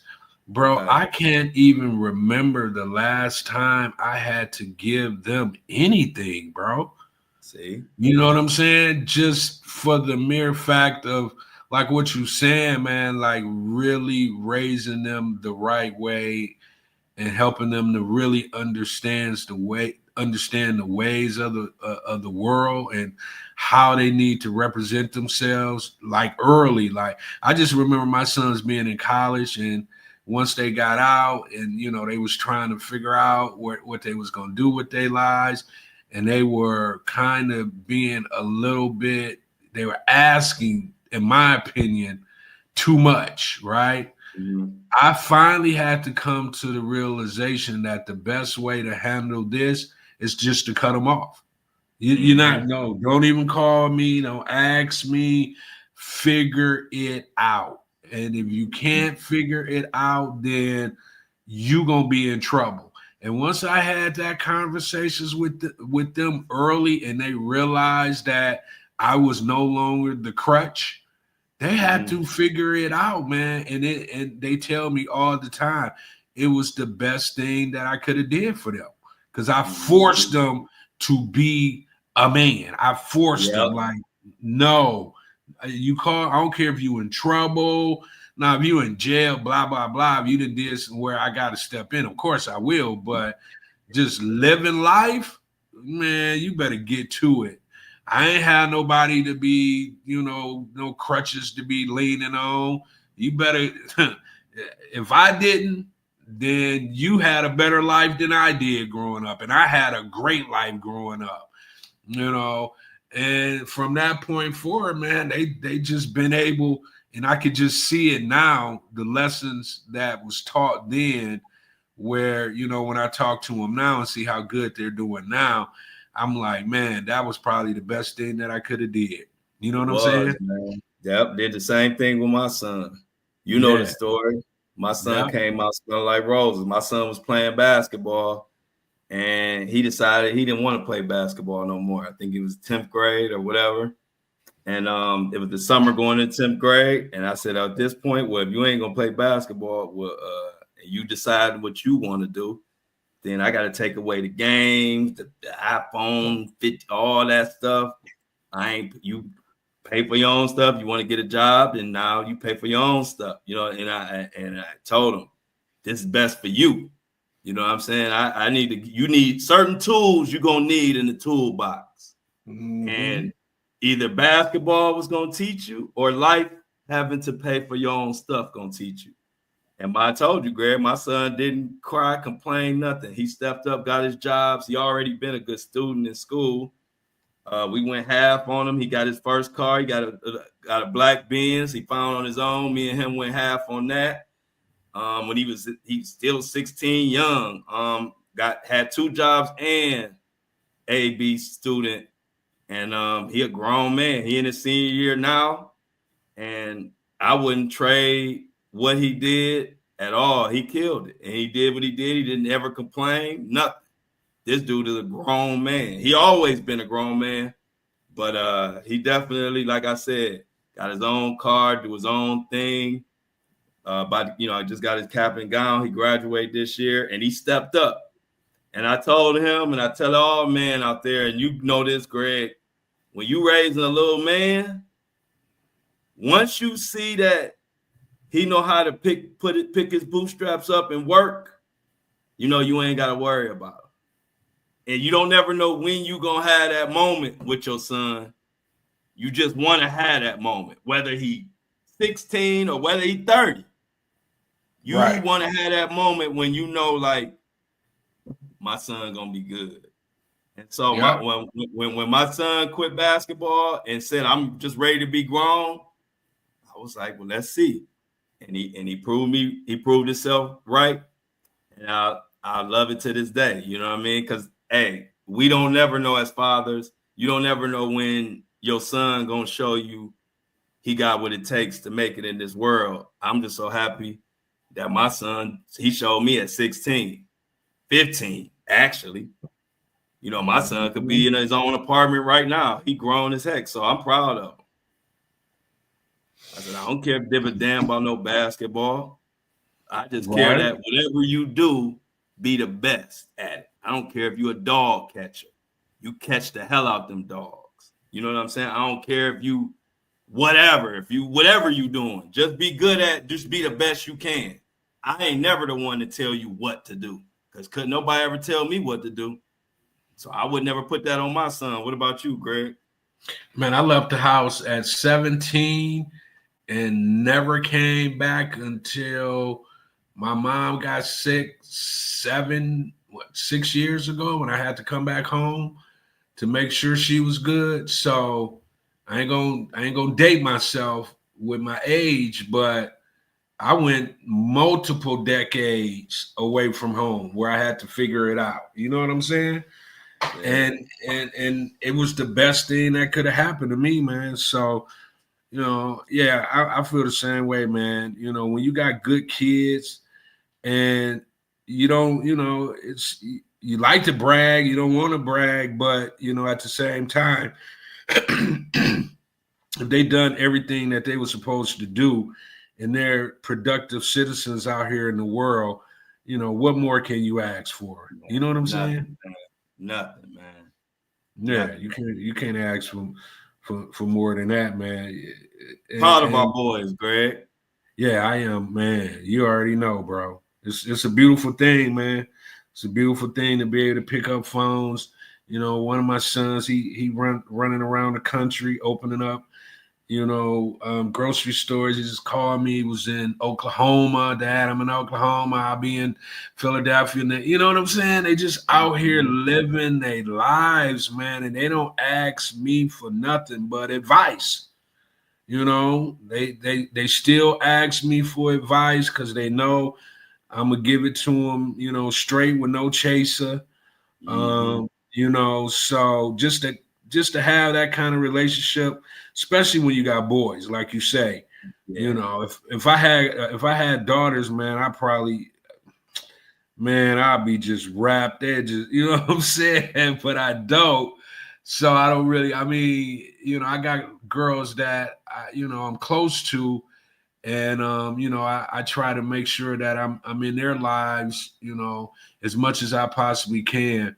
Bro, okay. I can't even remember the last time I had to give them anything, bro. See? You know what I'm saying? Just for the mere fact of, like what you saying, man, like really raising them the right way and helping them to really understand the ways of the world and how they need to represent themselves, like early. Like I just remember my sons being in college, and once they got out and they was trying to figure out what they was gonna do with their lives, and they were kind of being they were asking, in my opinion, too much, right? Mm-hmm. I finally had to come to the realization that the best way to handle this is just to cut them off. Don't even call me, don't ask me, figure it out. And if you can't figure it out, then you're going to be in trouble. And once I had that conversations with them early, and they realized that I was no longer the crutch, they had to figure it out, man. And they tell me all the time, it was the best thing that I could have did for them, because I forced them to be a man. I forced them, like, no, I don't care if you in trouble, Now, if you in jail, blah, blah, blah, if you did this where I got to step in, of course I will. But just living life, man, you better get to it. I ain't had nobody to be, no crutches to be leaning on. You better, if I didn't, then you had a better life than I did growing up. And I had a great life growing up, you know. And from that point forward, man, they just been able, and I could just see it now, the lessons that was taught then, where, when I talk to them now and see how good they're doing now, I'm like, man, that was probably the best thing that I could have did. You know what I'm saying? Man. Yep, did the same thing with my son. You know the Yeah. story. My son Yeah. came out smelling like roses. My son was playing basketball, and he decided he didn't want to play basketball no more. I think it was 10th grade or whatever. And it was the summer going into 10th grade. And I said, at this point, well, if you ain't gonna play basketball, well, you decide what you want to do, then I got to take away the games, the iPhone, 50, all that stuff. You pay for your own stuff. You want to get a job, and now you pay for your own stuff, And I told him, this is best for you. You know what I'm saying? You need certain tools you're gonna need in the toolbox. Mm-hmm. And either basketball was gonna teach you, or life having to pay for your own stuff gonna teach you. And I told you, Greg, my son didn't cry, complain, nothing. He stepped up, got his jobs. He already been a good student in school. We went half on him. He got his first car. He got a black Benz. He found on his own. Me and him went half on that. When he's still 16, young. Had 2 jobs and A/B student, and he a grown man. He in his senior year now, and I wouldn't trade what he did at all. He killed it, and he did what he did. He didn't ever complain, nothing. This dude is a grown man. He always been a grown man, but he definitely, like I said, got his own car, do his own thing. I just got his cap and gown. He graduated this year, and he stepped up. And I told him, and I tell all men out there, and you know this, Greg, when you raising a little man, once you see that he know how to pick his bootstraps up and work, you ain't got to worry about it. And you don't never know when you going to have that moment with your son. You just want to have that moment, whether he 16 or whether he 30. You want to have that moment when like, my son going to be good. And so when my son quit basketball and said, I'm just ready to be grown, I was like, well, let's see. And he proved himself right. And I love it to this day. You know what I mean? Because, hey, we don't never know as fathers. You don't never know when your son going to show you he got what it takes to make it in this world. I'm just so happy that my son, he showed me at 16, 15, actually. My son could be in his own apartment right now. He grown as heck, so I'm proud of him. I said, I don't care if give a damn about no basketball. I just care that whatever you do, be the best at it. I don't care if you're a dog catcher. You catch the hell out them dogs. You know what I'm saying? I don't care if you whatever you doing. Just be good at, just be the best you can. I ain't never the one to tell you what to do, because couldn't nobody ever tell me what to do. So I would never put that on my son. What about you, Greg? Man, I left the house at 17 and never came back until my mom got sick 6 years ago, when I had to come back home to make sure she was good. So I ain't gonna date myself with my age, but I went multiple decades away from home where I had to figure it out. You know what I'm saying? Yeah. And it was the best thing that could have happened to me, man. So, I feel the same way, man. When you got good kids and you don't, it's, you like to brag, you don't want to brag, but at the same time, if they done everything that they were supposed to do and they're productive citizens out here in the world, what more can you ask for? You know what I'm saying? Nothing, man. Yeah, nothing. You can't ask for more than that, man. Proud of our boys, Greg. Yeah, I am, man. You already know, bro. It's a beautiful thing, man. It's a beautiful thing to be able to pick up phones. You know, one of my sons, he running around the country opening up, grocery stores. He just called me. He was in Oklahoma. Dad, I'm in Oklahoma. I'll be in Philadelphia. You know what I'm saying? They just out here living their lives, man, and they don't ask me for nothing but advice. They still ask me for advice because they know I'm gonna give it to them, straight with no chaser. Mm-hmm. So just to have that kind of relationship, especially when you got boys, like you say, Yeah. if I had daughters, man, I'd be just wrapped there, just what I'm saying. But I don't, so I don't really. I mean, I got girls that I'm close to, and I try to make sure that I'm in their lives, as much as I possibly can.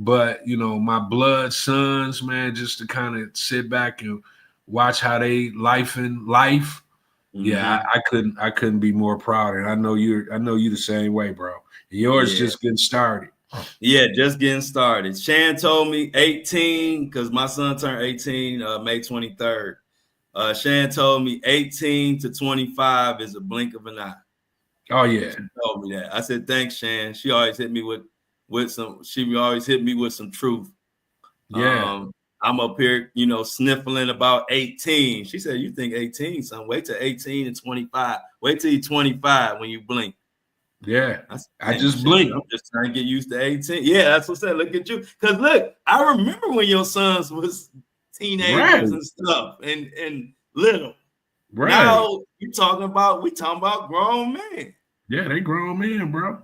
But my blood sons, man, just to kind of sit back and watch how they life in life. Yeah, Mm-hmm. I couldn't be more proud, and I know you the same way, bro. And yours Yeah. just getting started. Yeah, just getting started. Shan told me 18 because my son turned 18 May 23rd. Shan told me 18 to 25 is a blink of an eye. Oh yeah, She told me that. I said, thanks, Shan. She always hit me with some, she always hit me with some truth. yeah, Um, I'm up here, sniffling about 18. She said, you think 18, son? Wait till 18 and 25. Wait till you're 25 when you blink. yeah. I said, I dang, just Shan, blinked. I'm just trying to get used to 18. Yeah, that's what I said. Look at you. Because look, I remember when your sons was teenagers Right, and stuff and little. right. Now we talking about grown men. Yeah, they grown men, bro.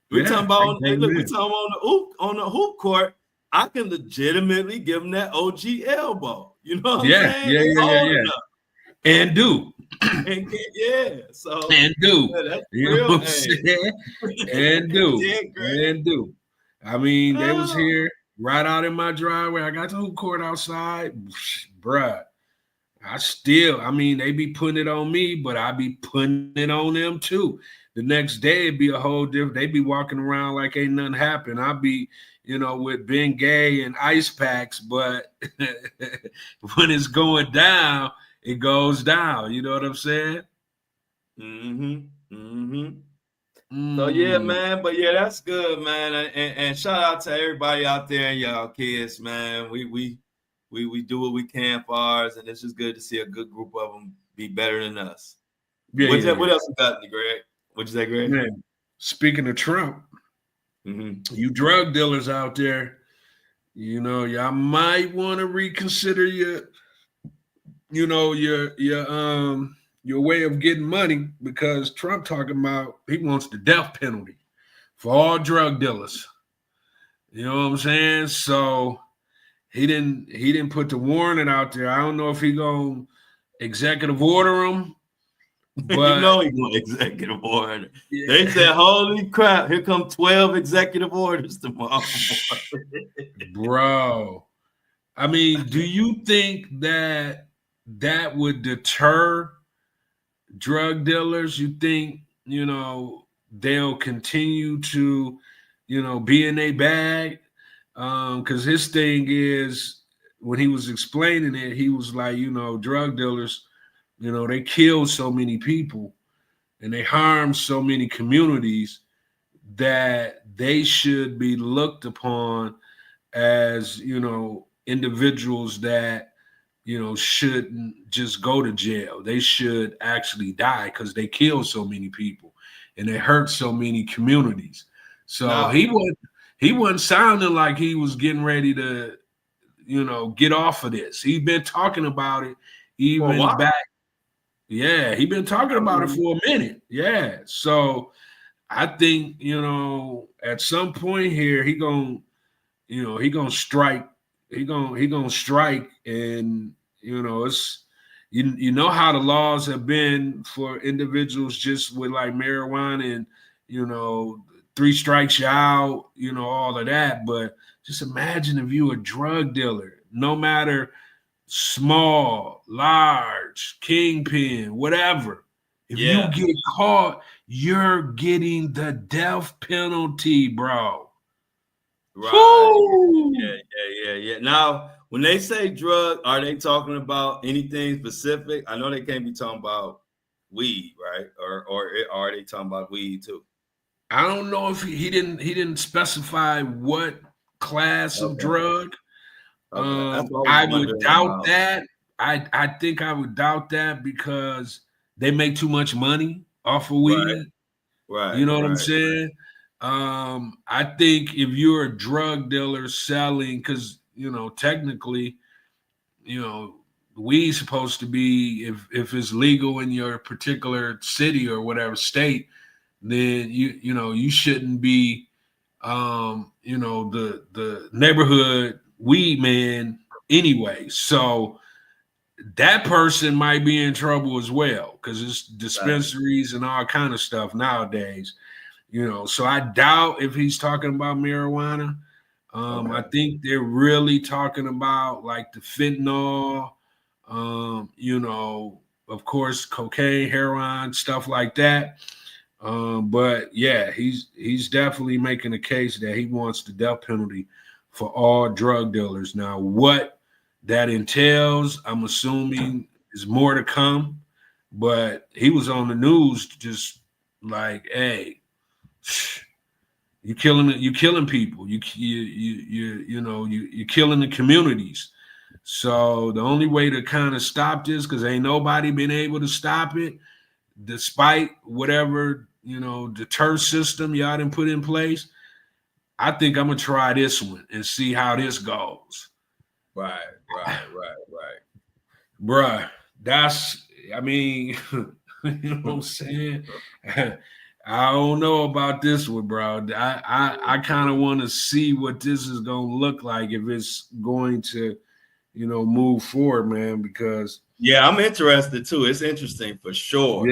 We talking Yeah, they about, hey, grown look, we men. talking about on the hoop court. I can legitimately give them that OG elbow. You know what I'm Yeah, saying? yeah, They yeah, yeah, old yeah. enough And do, and yeah. So and do. yeah, that's You know real. what I'm Hey, saying? And do, yeah, Greg. and do. I mean, they was Oh, here right out in my driveway. I got the hoop court outside, bruh. I mean, they be putting it on me, but I be putting it on them too. The next day it'd be a whole different. They be walking around like ain't nothing happened. I be, with Ben Gay and ice packs, but when it's going down, it goes down. You know what I'm saying? mm-hmm, mm-hmm. So yeah, Mm. man. But yeah, that's good, man. And shout out to everybody out there and y'all kids, man. We do what we can for ours, and it's just good to see a good group of them be better than us. Yeah, What yeah, what yeah. else you got, Greg? What'd you say, Greg? Man, speaking of Trump, Mm-hmm. you drug dealers out there, y'all might want to reconsider your way of getting money because Trump talking about he wants the death penalty for all drug dealers. You know what I'm saying? So he didn't put the warning out there. I don't know if he gonna executive order him, You but know he going executive order. They yeah, said, "Holy crap! Here come 12 executive orders tomorrow." bro. I mean, do you think that would deter drug dealers? You think, they'll continue to, be in a bag? Because his thing is when he was explaining it, he was like, drug dealers, they kill so many people and they harm so many communities that they should be looked upon as, individuals that shouldn't just go to jail. They should actually die because they kill so many people and they hurt so many communities. So Now, he wasn't sounding like he was getting ready to, get off of this. He's been talking about it for a even while. back. Yeah, he been talking I about it mean, for a minute. Yeah. So I think, at some point here, he gonna strike. He gonna strike, and it's you know how the laws have been for individuals just with like marijuana and three strikes you out, all of that. But just imagine if you a drug dealer, no matter small, large, kingpin, whatever. If you get caught, you're getting the death penalty, bro. Right. Yeah. Now, when they say drug, are they talking about anything specific? I know they can't be talking about weed, right? Or are they talking about weed too? I don't know if he didn't specify what class of drug. Okay. That's what I was I would wondering doubt about. that. I think I would doubt that because they make too much money off of weed. You know what I'm saying? I think if you're a drug dealer selling, because technically, weed's supposed to be if it's legal in your particular city or whatever state, then you shouldn't be the neighborhood weed man anyway. So that person might be in trouble as well because it's dispensaries and all kind of stuff nowadays. So I doubt if he's talking about marijuana. I think they're really talking about like the fentanyl, of course, cocaine, heroin, stuff like that. But yeah, he's definitely making a case that he wants the death penalty for all drug dealers. Now, what that entails, I'm assuming, is more to come. But he was on the news just like, hey, you're killing people. You're killing the communities. So the only way to kind of stop this, because ain't nobody been able to stop it, despite whatever deter system y'all didn't put in place. I think I'm gonna try this one and see how this goes. Right. Bruh, I mean, you know what I'm saying? I don't know about this one, bro. I kind of want to see what this is gonna look like if it's going to, move forward, man. Because I'm interested too. It's interesting for sure.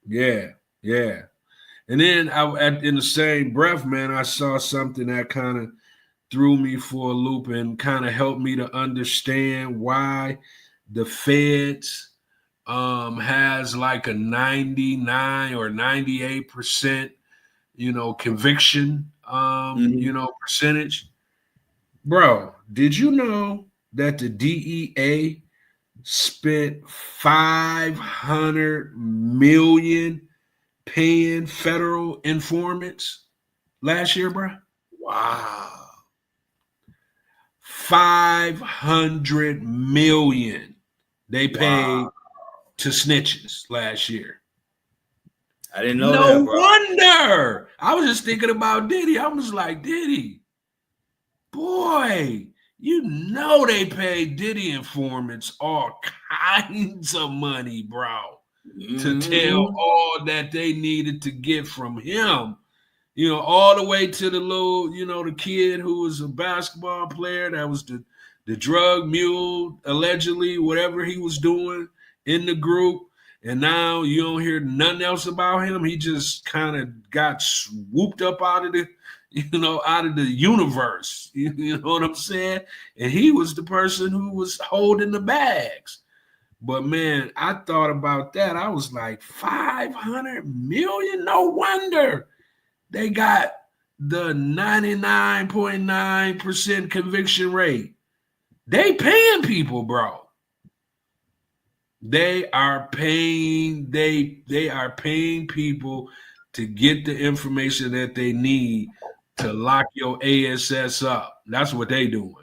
Yeah. And then in the same breath, man, I saw something that kind of threw me for a loop and kind of helped me to understand why the feds has like a 99 or 98% conviction percentage. Bro, did you know that the DEA spent $500 million paying federal informants last year, bro? Wow. $500 million they paid to snitches last year. I didn't know that. No wonder. I was just thinking about Diddy. I was like, Diddy, boy, they paid Diddy informants all kinds of money, bro, to tell all that they needed to get from him. All the way to the little, the kid who was a basketball player that was the drug mule, allegedly, whatever he was doing in the group. And now you don't hear nothing else about him. He just kind of got swooped up out of the, out of the universe. You know what I'm saying? And he was the person who was holding the bags. But man, I thought about that. I was like, 500 million? No wonder they got the 99.9% conviction rate. They paying people, bro. They are paying people to get the information that they need to lock your ASS up. That's what they doing.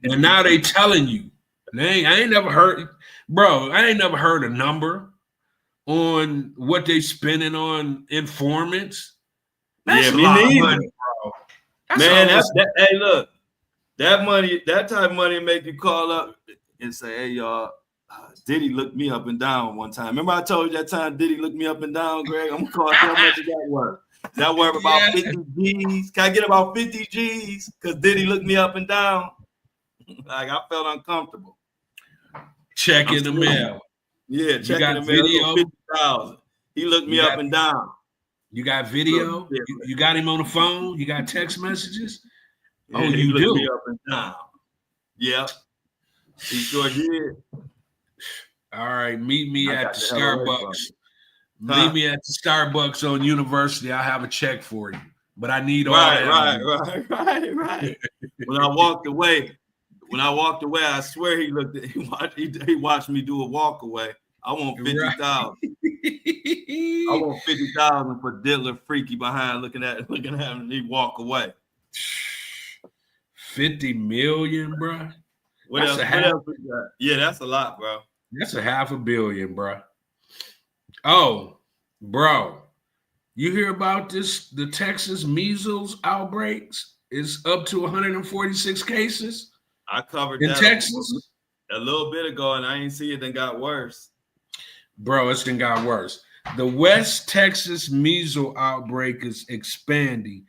And now they telling you. I ain't never heard a number on what they spending on informants. That's me neither. Money, bro. Man, hey, look, that money, that type of money make you call up and say, hey, y'all, Diddy looked me up and down one time. Remember I told you that time Diddy looked me up and down, Greg? I'm gonna call how much is that worth? Is that worth about 50 G's? Can I get about 50 G's? Because Diddy looked me up and down. Like I felt uncomfortable. Check in the mail. Yeah, check in the mail. 50,000. He looked me up and down. You got video? You got him on the phone? You got text messages? Yeah, you looked me up and down. Yep. He sure did. All right, meet me I at got the the hell away from Starbucks. it. Meet Huh? me at the Starbucks on University. I'll have a check for you. But I need all Right, that. right. When I walked away, I swear he looked at he watched me do a walk away. I want Right. 50,000. I want 50,000 for Diddler Freaky behind looking at him and he walk away. 50 million, bro. What else? What else we got? Yeah, that's a lot, bro. That's a $500 million, bro. Oh, bro. You hear about this? The Texas measles outbreaks is up to 146 cases I covered in that Texas. a little bit ago, and I ain't see it. Then got worse. Bro, it's done got worse. The West Texas measles outbreak is expanding,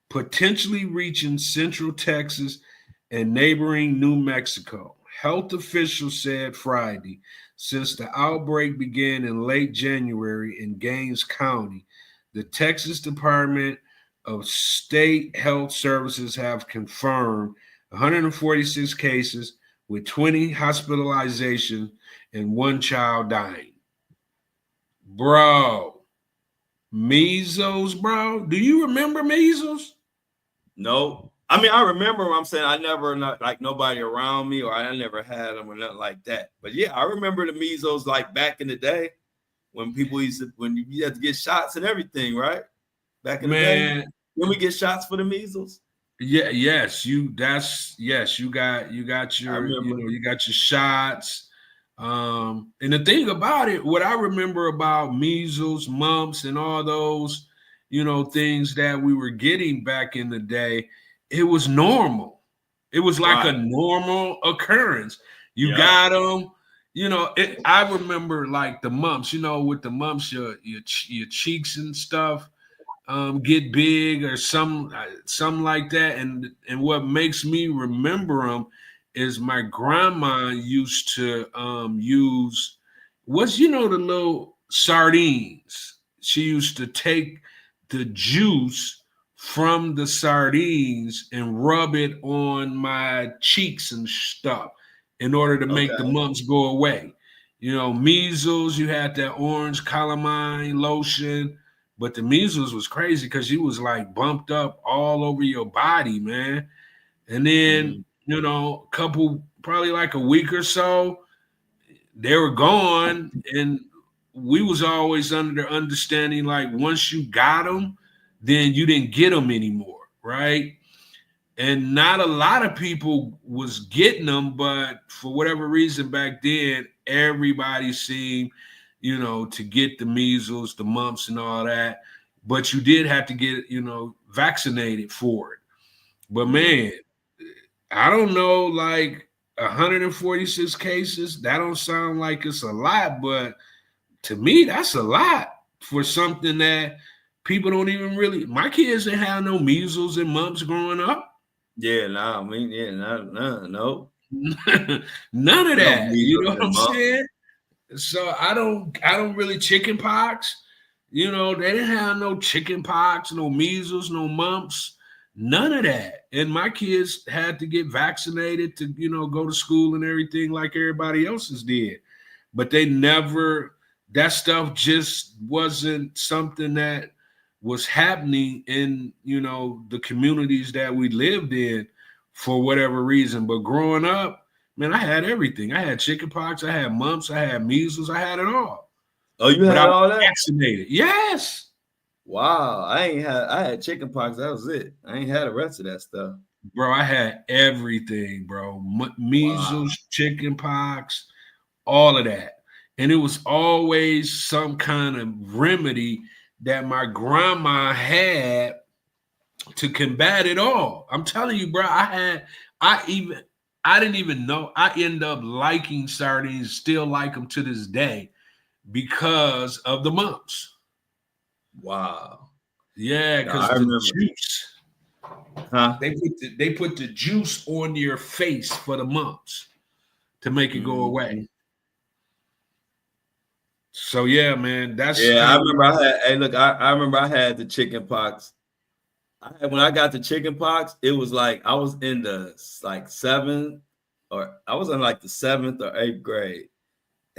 potentially reaching Central Texas and neighboring New Mexico. Health officials said Friday, since the outbreak began in late January in Gaines County, the Texas Department of State Health Services have confirmed 146 cases with 20 hospitalizations and one child dying. Bro, measles, bro. Do you remember measles? No. I mean, I remember I'm saying I never like nobody around me or I never had them or nothing like that. But yeah, I remember the measles like back in the day when people when you had to get shots and everything, right? Back in the day. Man, When we get shots for the measles? yeah, yes, you got I your, remember. you got your shots. And the thing about it, what I remember about measles, mumps, and all those, things that we were getting back in the day, it was normal. It was like a Right. normal occurrence. You Yeah. got them. I remember like the mumps. With the mumps, your cheeks and stuff get big or something like that. And what makes me remember them is my grandma used to use the little sardines. She used to take the juice from the sardines and rub it on my cheeks and stuff in order to make the Okay. mumps go away. Measles, you had that orange calamine lotion, but the measles was crazy because you was like bumped up all over your body, man. And then, probably like a week or so, they were gone. And we was always under the understanding like once you got them, then you didn't get them anymore, right? And not a lot of people was getting them, but for whatever reason back then, everybody seemed, to get the measles, the mumps, and all that. But you did have to get, vaccinated for it. But man, I don't know, like 146 cases. That don't sound like it's a lot, but to me, that's a lot for something that people don't even really. My kids didn't have no measles and mumps growing up. Yeah, nah, I mean, yeah, no. None of No that. You measles know what and I'm mumps. saying? So I don't really chicken pox. They didn't have no chicken pox, no measles, no mumps, none of that. And my kids had to get vaccinated to, go to school and everything like everybody else's did. But they never, that stuff just wasn't something that was happening in, the communities that we lived in for whatever reason. But growing up, man, I had everything. I had chickenpox, I had mumps, I had measles, I had it all. Oh, you But had I was all that? vaccinated. Yes. Wow, I had chicken pox. That was it. I ain't had the rest of that stuff. Bro, I had everything, bro. Wow. Measles, chicken pox, all of that. And it was always some kind of remedy that my grandma had to combat it all. I'm telling you, bro, I didn't even know. I end up liking sardines, still like them to this day because of the mumps. Wow. Yeah, No, because I the remember. juice. Huh? They put the juice on your face for the mumps to make it go away. So yeah, man, that's Yeah, I kind of remember I had, hey, look, I remember I had the chicken pox. When I got the chicken pox, it was like I was in the like seventh or I was in like the 7th or 8th grade.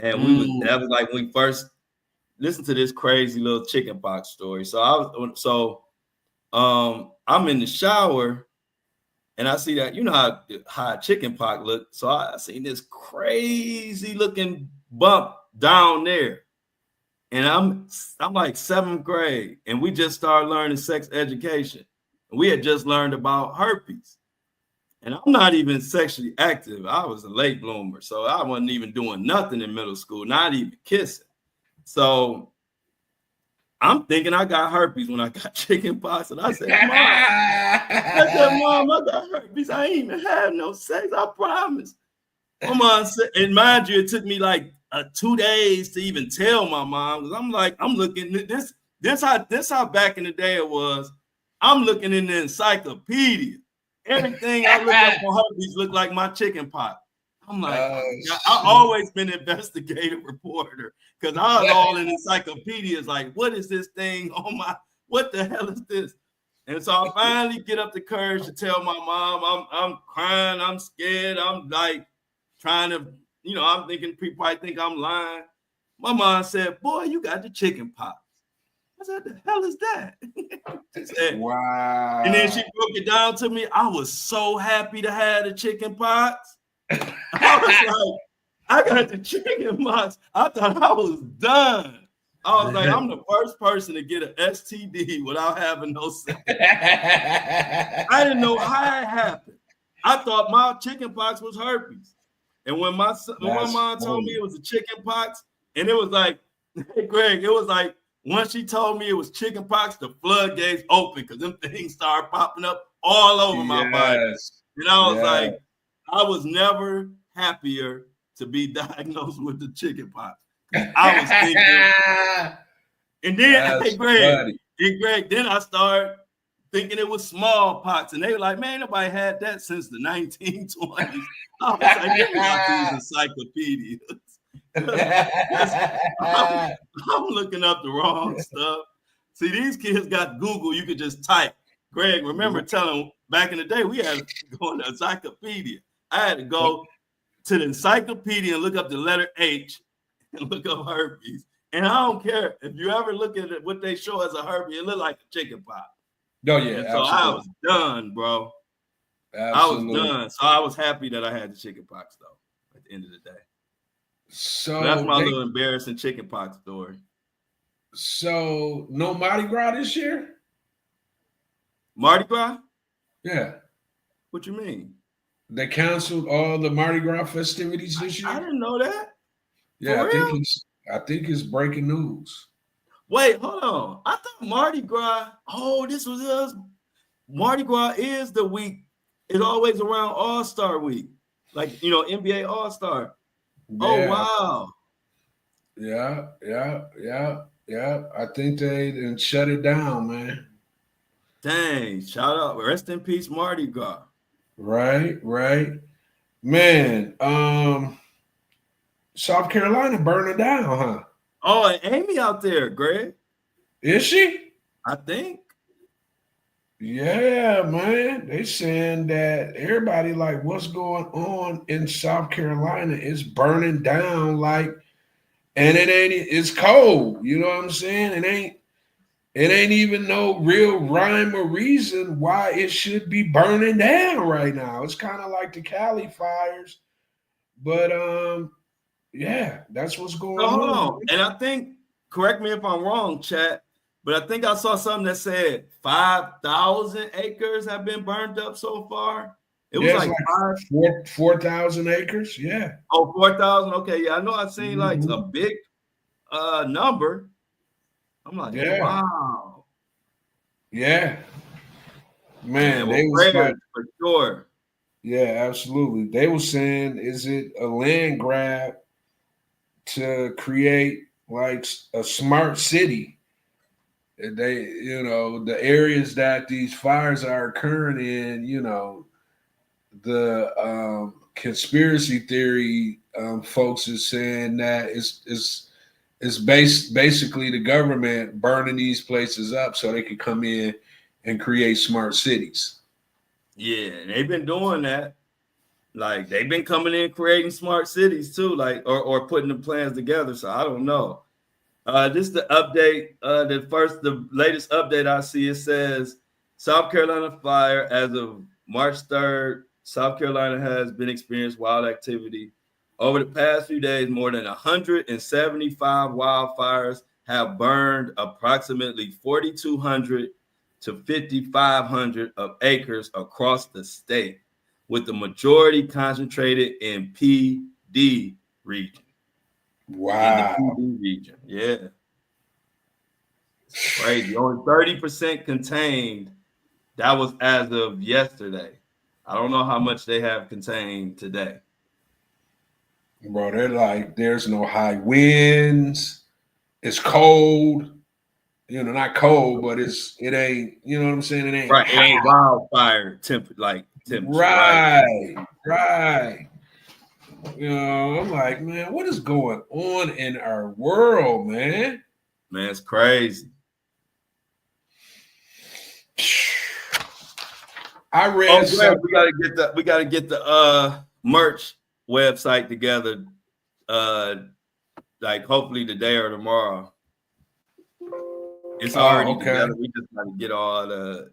And that was like when we first listened to this crazy little chickenpox story. So I'm in the shower and I see that, you know how chickenpox look. So I seen this crazy looking bump down there. And I'm like 7th grade, and we just started learning sex education. And we had just learned about herpes. And I'm not even sexually active. I was a late bloomer, so I wasn't even doing nothing in middle school, not even kissing. So I'm thinking I got herpes when I got chickenpox, and I said, Mom, I got herpes. I ain't even had no sex. I promise. My mom said, and mind you, it took me like 2 days to even tell my mom, because I'm looking at this. This how back in the day it was. I'm looking in the encyclopedia. Everything I look up on herpes looked like my chicken pox. I'm like, I always been an investigative reporter because I was all in encyclopedias like, what is this thing? What the hell is this? And so I finally get up the courage to tell my mom. I'm crying, I'm scared, I'm like trying to, I'm thinking people might think I'm lying. My mom said, boy, you got the chicken pox. I said, the hell is that? She said, wow. And then she broke it down to me. I was so happy to have the chicken pox. I was like, I got the chicken pox. I thought I was done. I was like, I'm the first person to get an STD without having no sex. I didn't know how it happened. I thought my chicken pox was herpes. And when my mom told me it was a chicken pox, and it was like, hey, Greg, it was like, once she told me it was chicken pox, the floodgates open because them things started popping up all over my body. And I was like, I was never happier to be diagnosed with the chicken pox. I was thinking, and then, hey, Greg, then I started thinking it was smallpox. And they were like, man, nobody had that since the 1920s. I was like, give me out these encyclopedias. I'm looking up the wrong stuff. See, these kids got Google. You could just type. Greg, remember telling back in the day, we had to go in the encyclopedia. I had to go to the encyclopedia and look up the letter H and look up herpes. And I don't care if you ever look at what they show as a herpes, it looked like a chicken pox. Oh, yeah. And so I was done, bro. Absolutely. I was done. So I was happy that I had the chicken pox, though, at the end of the day. So that's my little embarrassing chicken pox story. So no Mardi Gras this year? Mardi Gras? Yeah. What you mean? They canceled all the Mardi Gras festivities this year? I didn't know that. Yeah, I think it's breaking news. Wait, hold on. I thought Mardi Gras. Oh, this was us. Mardi Gras is the week. It's always around All-Star week, like NBA All-Star. Yeah. Oh wow! Yeah. I think they didn't shut it down, man. Dang! Shout out! Rest in peace, Mardi Gras. Right, man. South Carolina burning down, huh? Oh, and Amy out there, Greg. Is she? I think. Yeah, man. They saying that everybody like what's going on in South Carolina is burning down, and it's cold. You know what I'm saying? It ain't even no real rhyme or reason why it should be burning down right now. It's kind of like the Cali fires, but yeah, that's what's going on. Hold on. And I think, correct me if I'm wrong, chat, but I think I saw something that said 5,000 acres have been burned up so far. It was like 4,000 acres. Yeah. Oh, 4,000. Okay. Yeah. I know I've seen like a big number. I'm like, wow. Yeah. Man, they was for sure. Yeah, absolutely. They were saying, is it a land grab to create like a smart city? They, the areas that these fires are occurring in, the conspiracy theory folks is saying that it's basically the government burning these places up so they can come in and create smart cities. Yeah, they've been doing that. Like they've been coming in creating smart cities too, like or putting the plans together. So I don't know. This is the update. The latest update I see. It says South Carolina fire as of March 3rd. South Carolina has been experiencing wild activity over the past few days. More than 175 wildfires have burned approximately 4,200 to 5,500 of acres across the state, with the majority concentrated in PD region. Wow. In the PD region. Yeah. It's crazy. Only 30% contained. That was as of yesterday. I don't know how much they have contained today. Bro, they're like, there's no high winds. It's cold. You know, not cold, but it ain't, you know what I'm saying? It ain't Right. hot. It ain't wildfire temperature. Right. You know, I'm like, man, what is going on in our world, man? Man, it's crazy. I read something. We gotta get the merch website together. Like hopefully today or tomorrow. It's already together. We just gotta get all the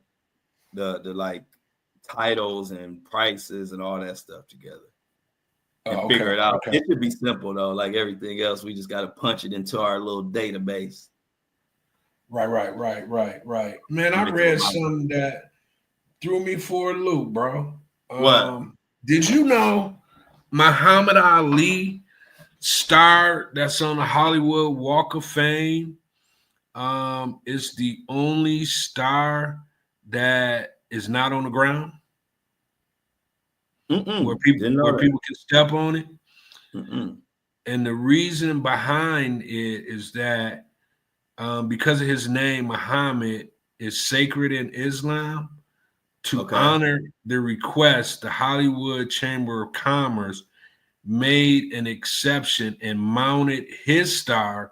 like titles and prices and all that stuff together. And figure it out. It should be simple though, like everything else. We just got to punch it into our little database. Right. Man, I read something that threw me for a loop, bro. What? Did you know Muhammad Ali star that's on the Hollywood Walk of Fame is the only star that is not on the ground? Where people can step on it. And the reason behind it is that because of his name, Muhammad is sacred in Islam. To honor the request, the Hollywood Chamber of Commerce made an exception and mounted his star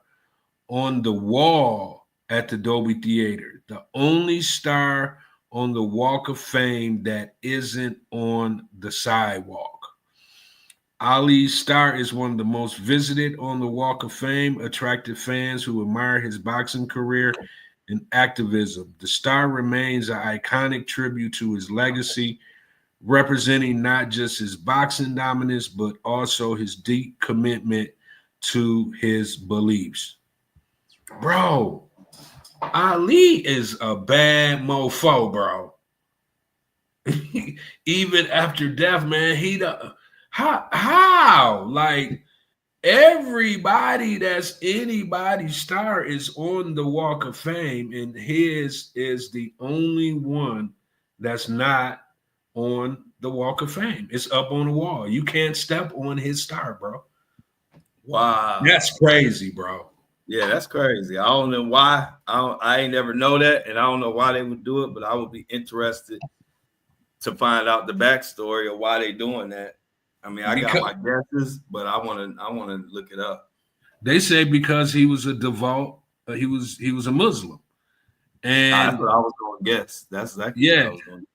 on the wall at the Dolby Theater. The only star on the Walk of Fame that isn't on the sidewalk. Ali's star is one of the most visited on the Walk of Fame, attracted fans who admire his boxing career and activism. The star remains an iconic tribute to his legacy, representing not just his boxing dominance, but also his deep commitment to his beliefs. Bro, Ali is a bad mofo, bro. Even after death, man, how? Like, everybody that's anybody's star is on the Walk of Fame, and his is the only one that's not on the Walk of Fame. It's up on the wall. You can't step on his star, bro. Wow. That's crazy, bro. Yeah, that's crazy. I don't know why. I ain't never know that, and I don't know why they would do it, but I would be interested to find out the backstory of why they doing that. I mean, I got my guesses, but I want to look it up. They say because he was a devout, he was a Muslim, and that's what I was going to guess. That's exactly what I was going to.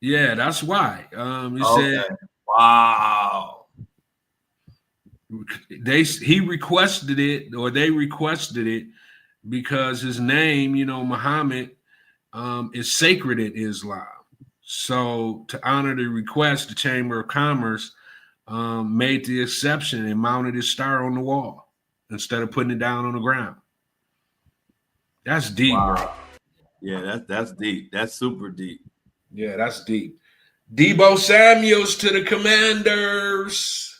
Yeah, that's why. He said, "Wow." He requested it, or they requested it, because his name, Muhammad, is sacred in Islam. So to honor the request, the Chamber of Commerce made the exception and mounted his star on the wall instead of putting it down on the ground. That's deep, bro. Yeah, that's deep. That's super deep. Yeah, that's deep. Deebo Samuels to the Commanders.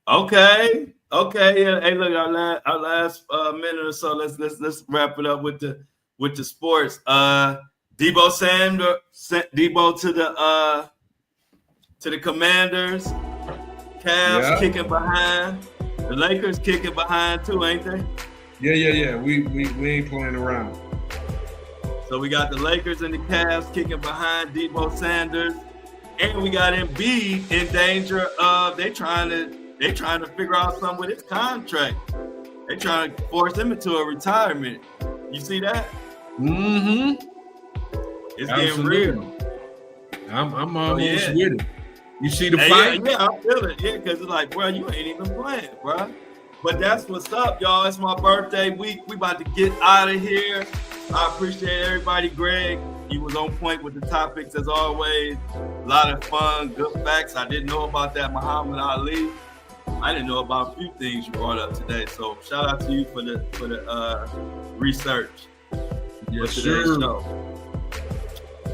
Okay. Yeah. Hey, look, our last minute or so. Let's wrap it up with the sports. Deebo to the Commanders. Cavs kicking behind. The Lakers kicking behind too, ain't they? Yeah. We ain't playing around. So we got the Lakers and the Cavs kicking behind Deebo Sanders, and we got Embiid in danger of they trying to figure out something with his contract. They trying to force him into a retirement. You see that? Mm-hmm. It's getting real. I'm almost with it. You see the fight? Yeah, I feel it. Yeah, because it's like, bro, you ain't even playing, bro. But that's what's up, y'all. It's my birthday week. We about to get out of here. I appreciate everybody. Greg, you was on point with the topics as always. A lot of fun, good facts. I didn't know about that Muhammad Ali. I didn't know about a few things you brought up today. So shout out to you for the research. Yes, sir.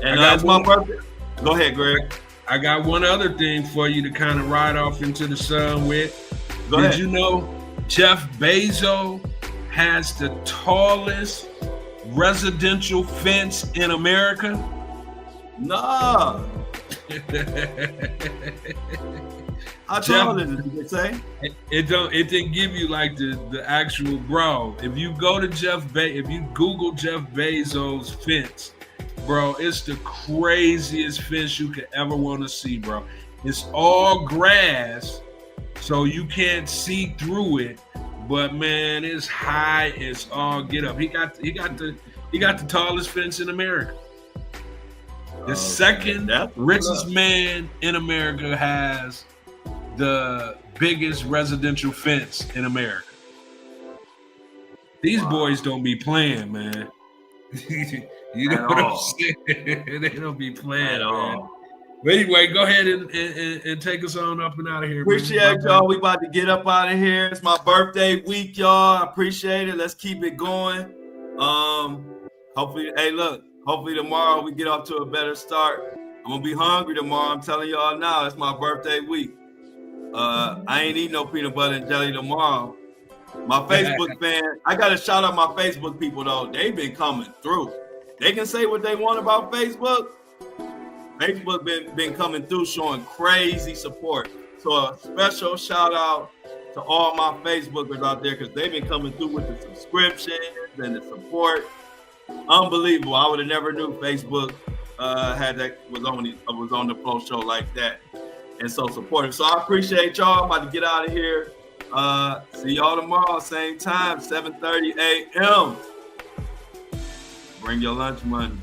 And it's my birthday. Go ahead, Greg. I got one other thing for you to kind of ride off into the sun with. Did you know Jeff Bezos has the tallest residential fence in America? No. How tall is it? Did it say? It didn't give you like the actual, bro. If you go to if you Google Jeff Bezos fence, bro, it's the craziest fence you could ever want to see, bro. It's all grass, so you can't see through it. But man, it's high. It's all get up. He got the tallest fence in America. The second richest man in America has the biggest residential fence in America. These boys don't be playing, man. You know what I'm saying? They don't be playing, man. But anyway, go ahead and take us on up and out of here. Appreciate y'all. We about to get up out of here. It's my birthday week, y'all. I appreciate it. Let's keep it going. Hopefully tomorrow we get off to a better start. I'm gonna be hungry tomorrow. I'm telling y'all now, it's my birthday week. I ain't eating no peanut butter and jelly tomorrow. My Facebook fan, I gotta shout out my Facebook people though. They've been coming through. They can say what they want about Facebook. Facebook been coming through, showing crazy support. So a special shout out to all my Facebookers out there because they've been coming through with the subscriptions and the support. Unbelievable. I would have never knew Facebook was on the Flow Show like that. And so supportive. So I appreciate y'all. I'm about to get out of here. See y'all tomorrow, same time, 7:30 a.m. Bring your lunch money.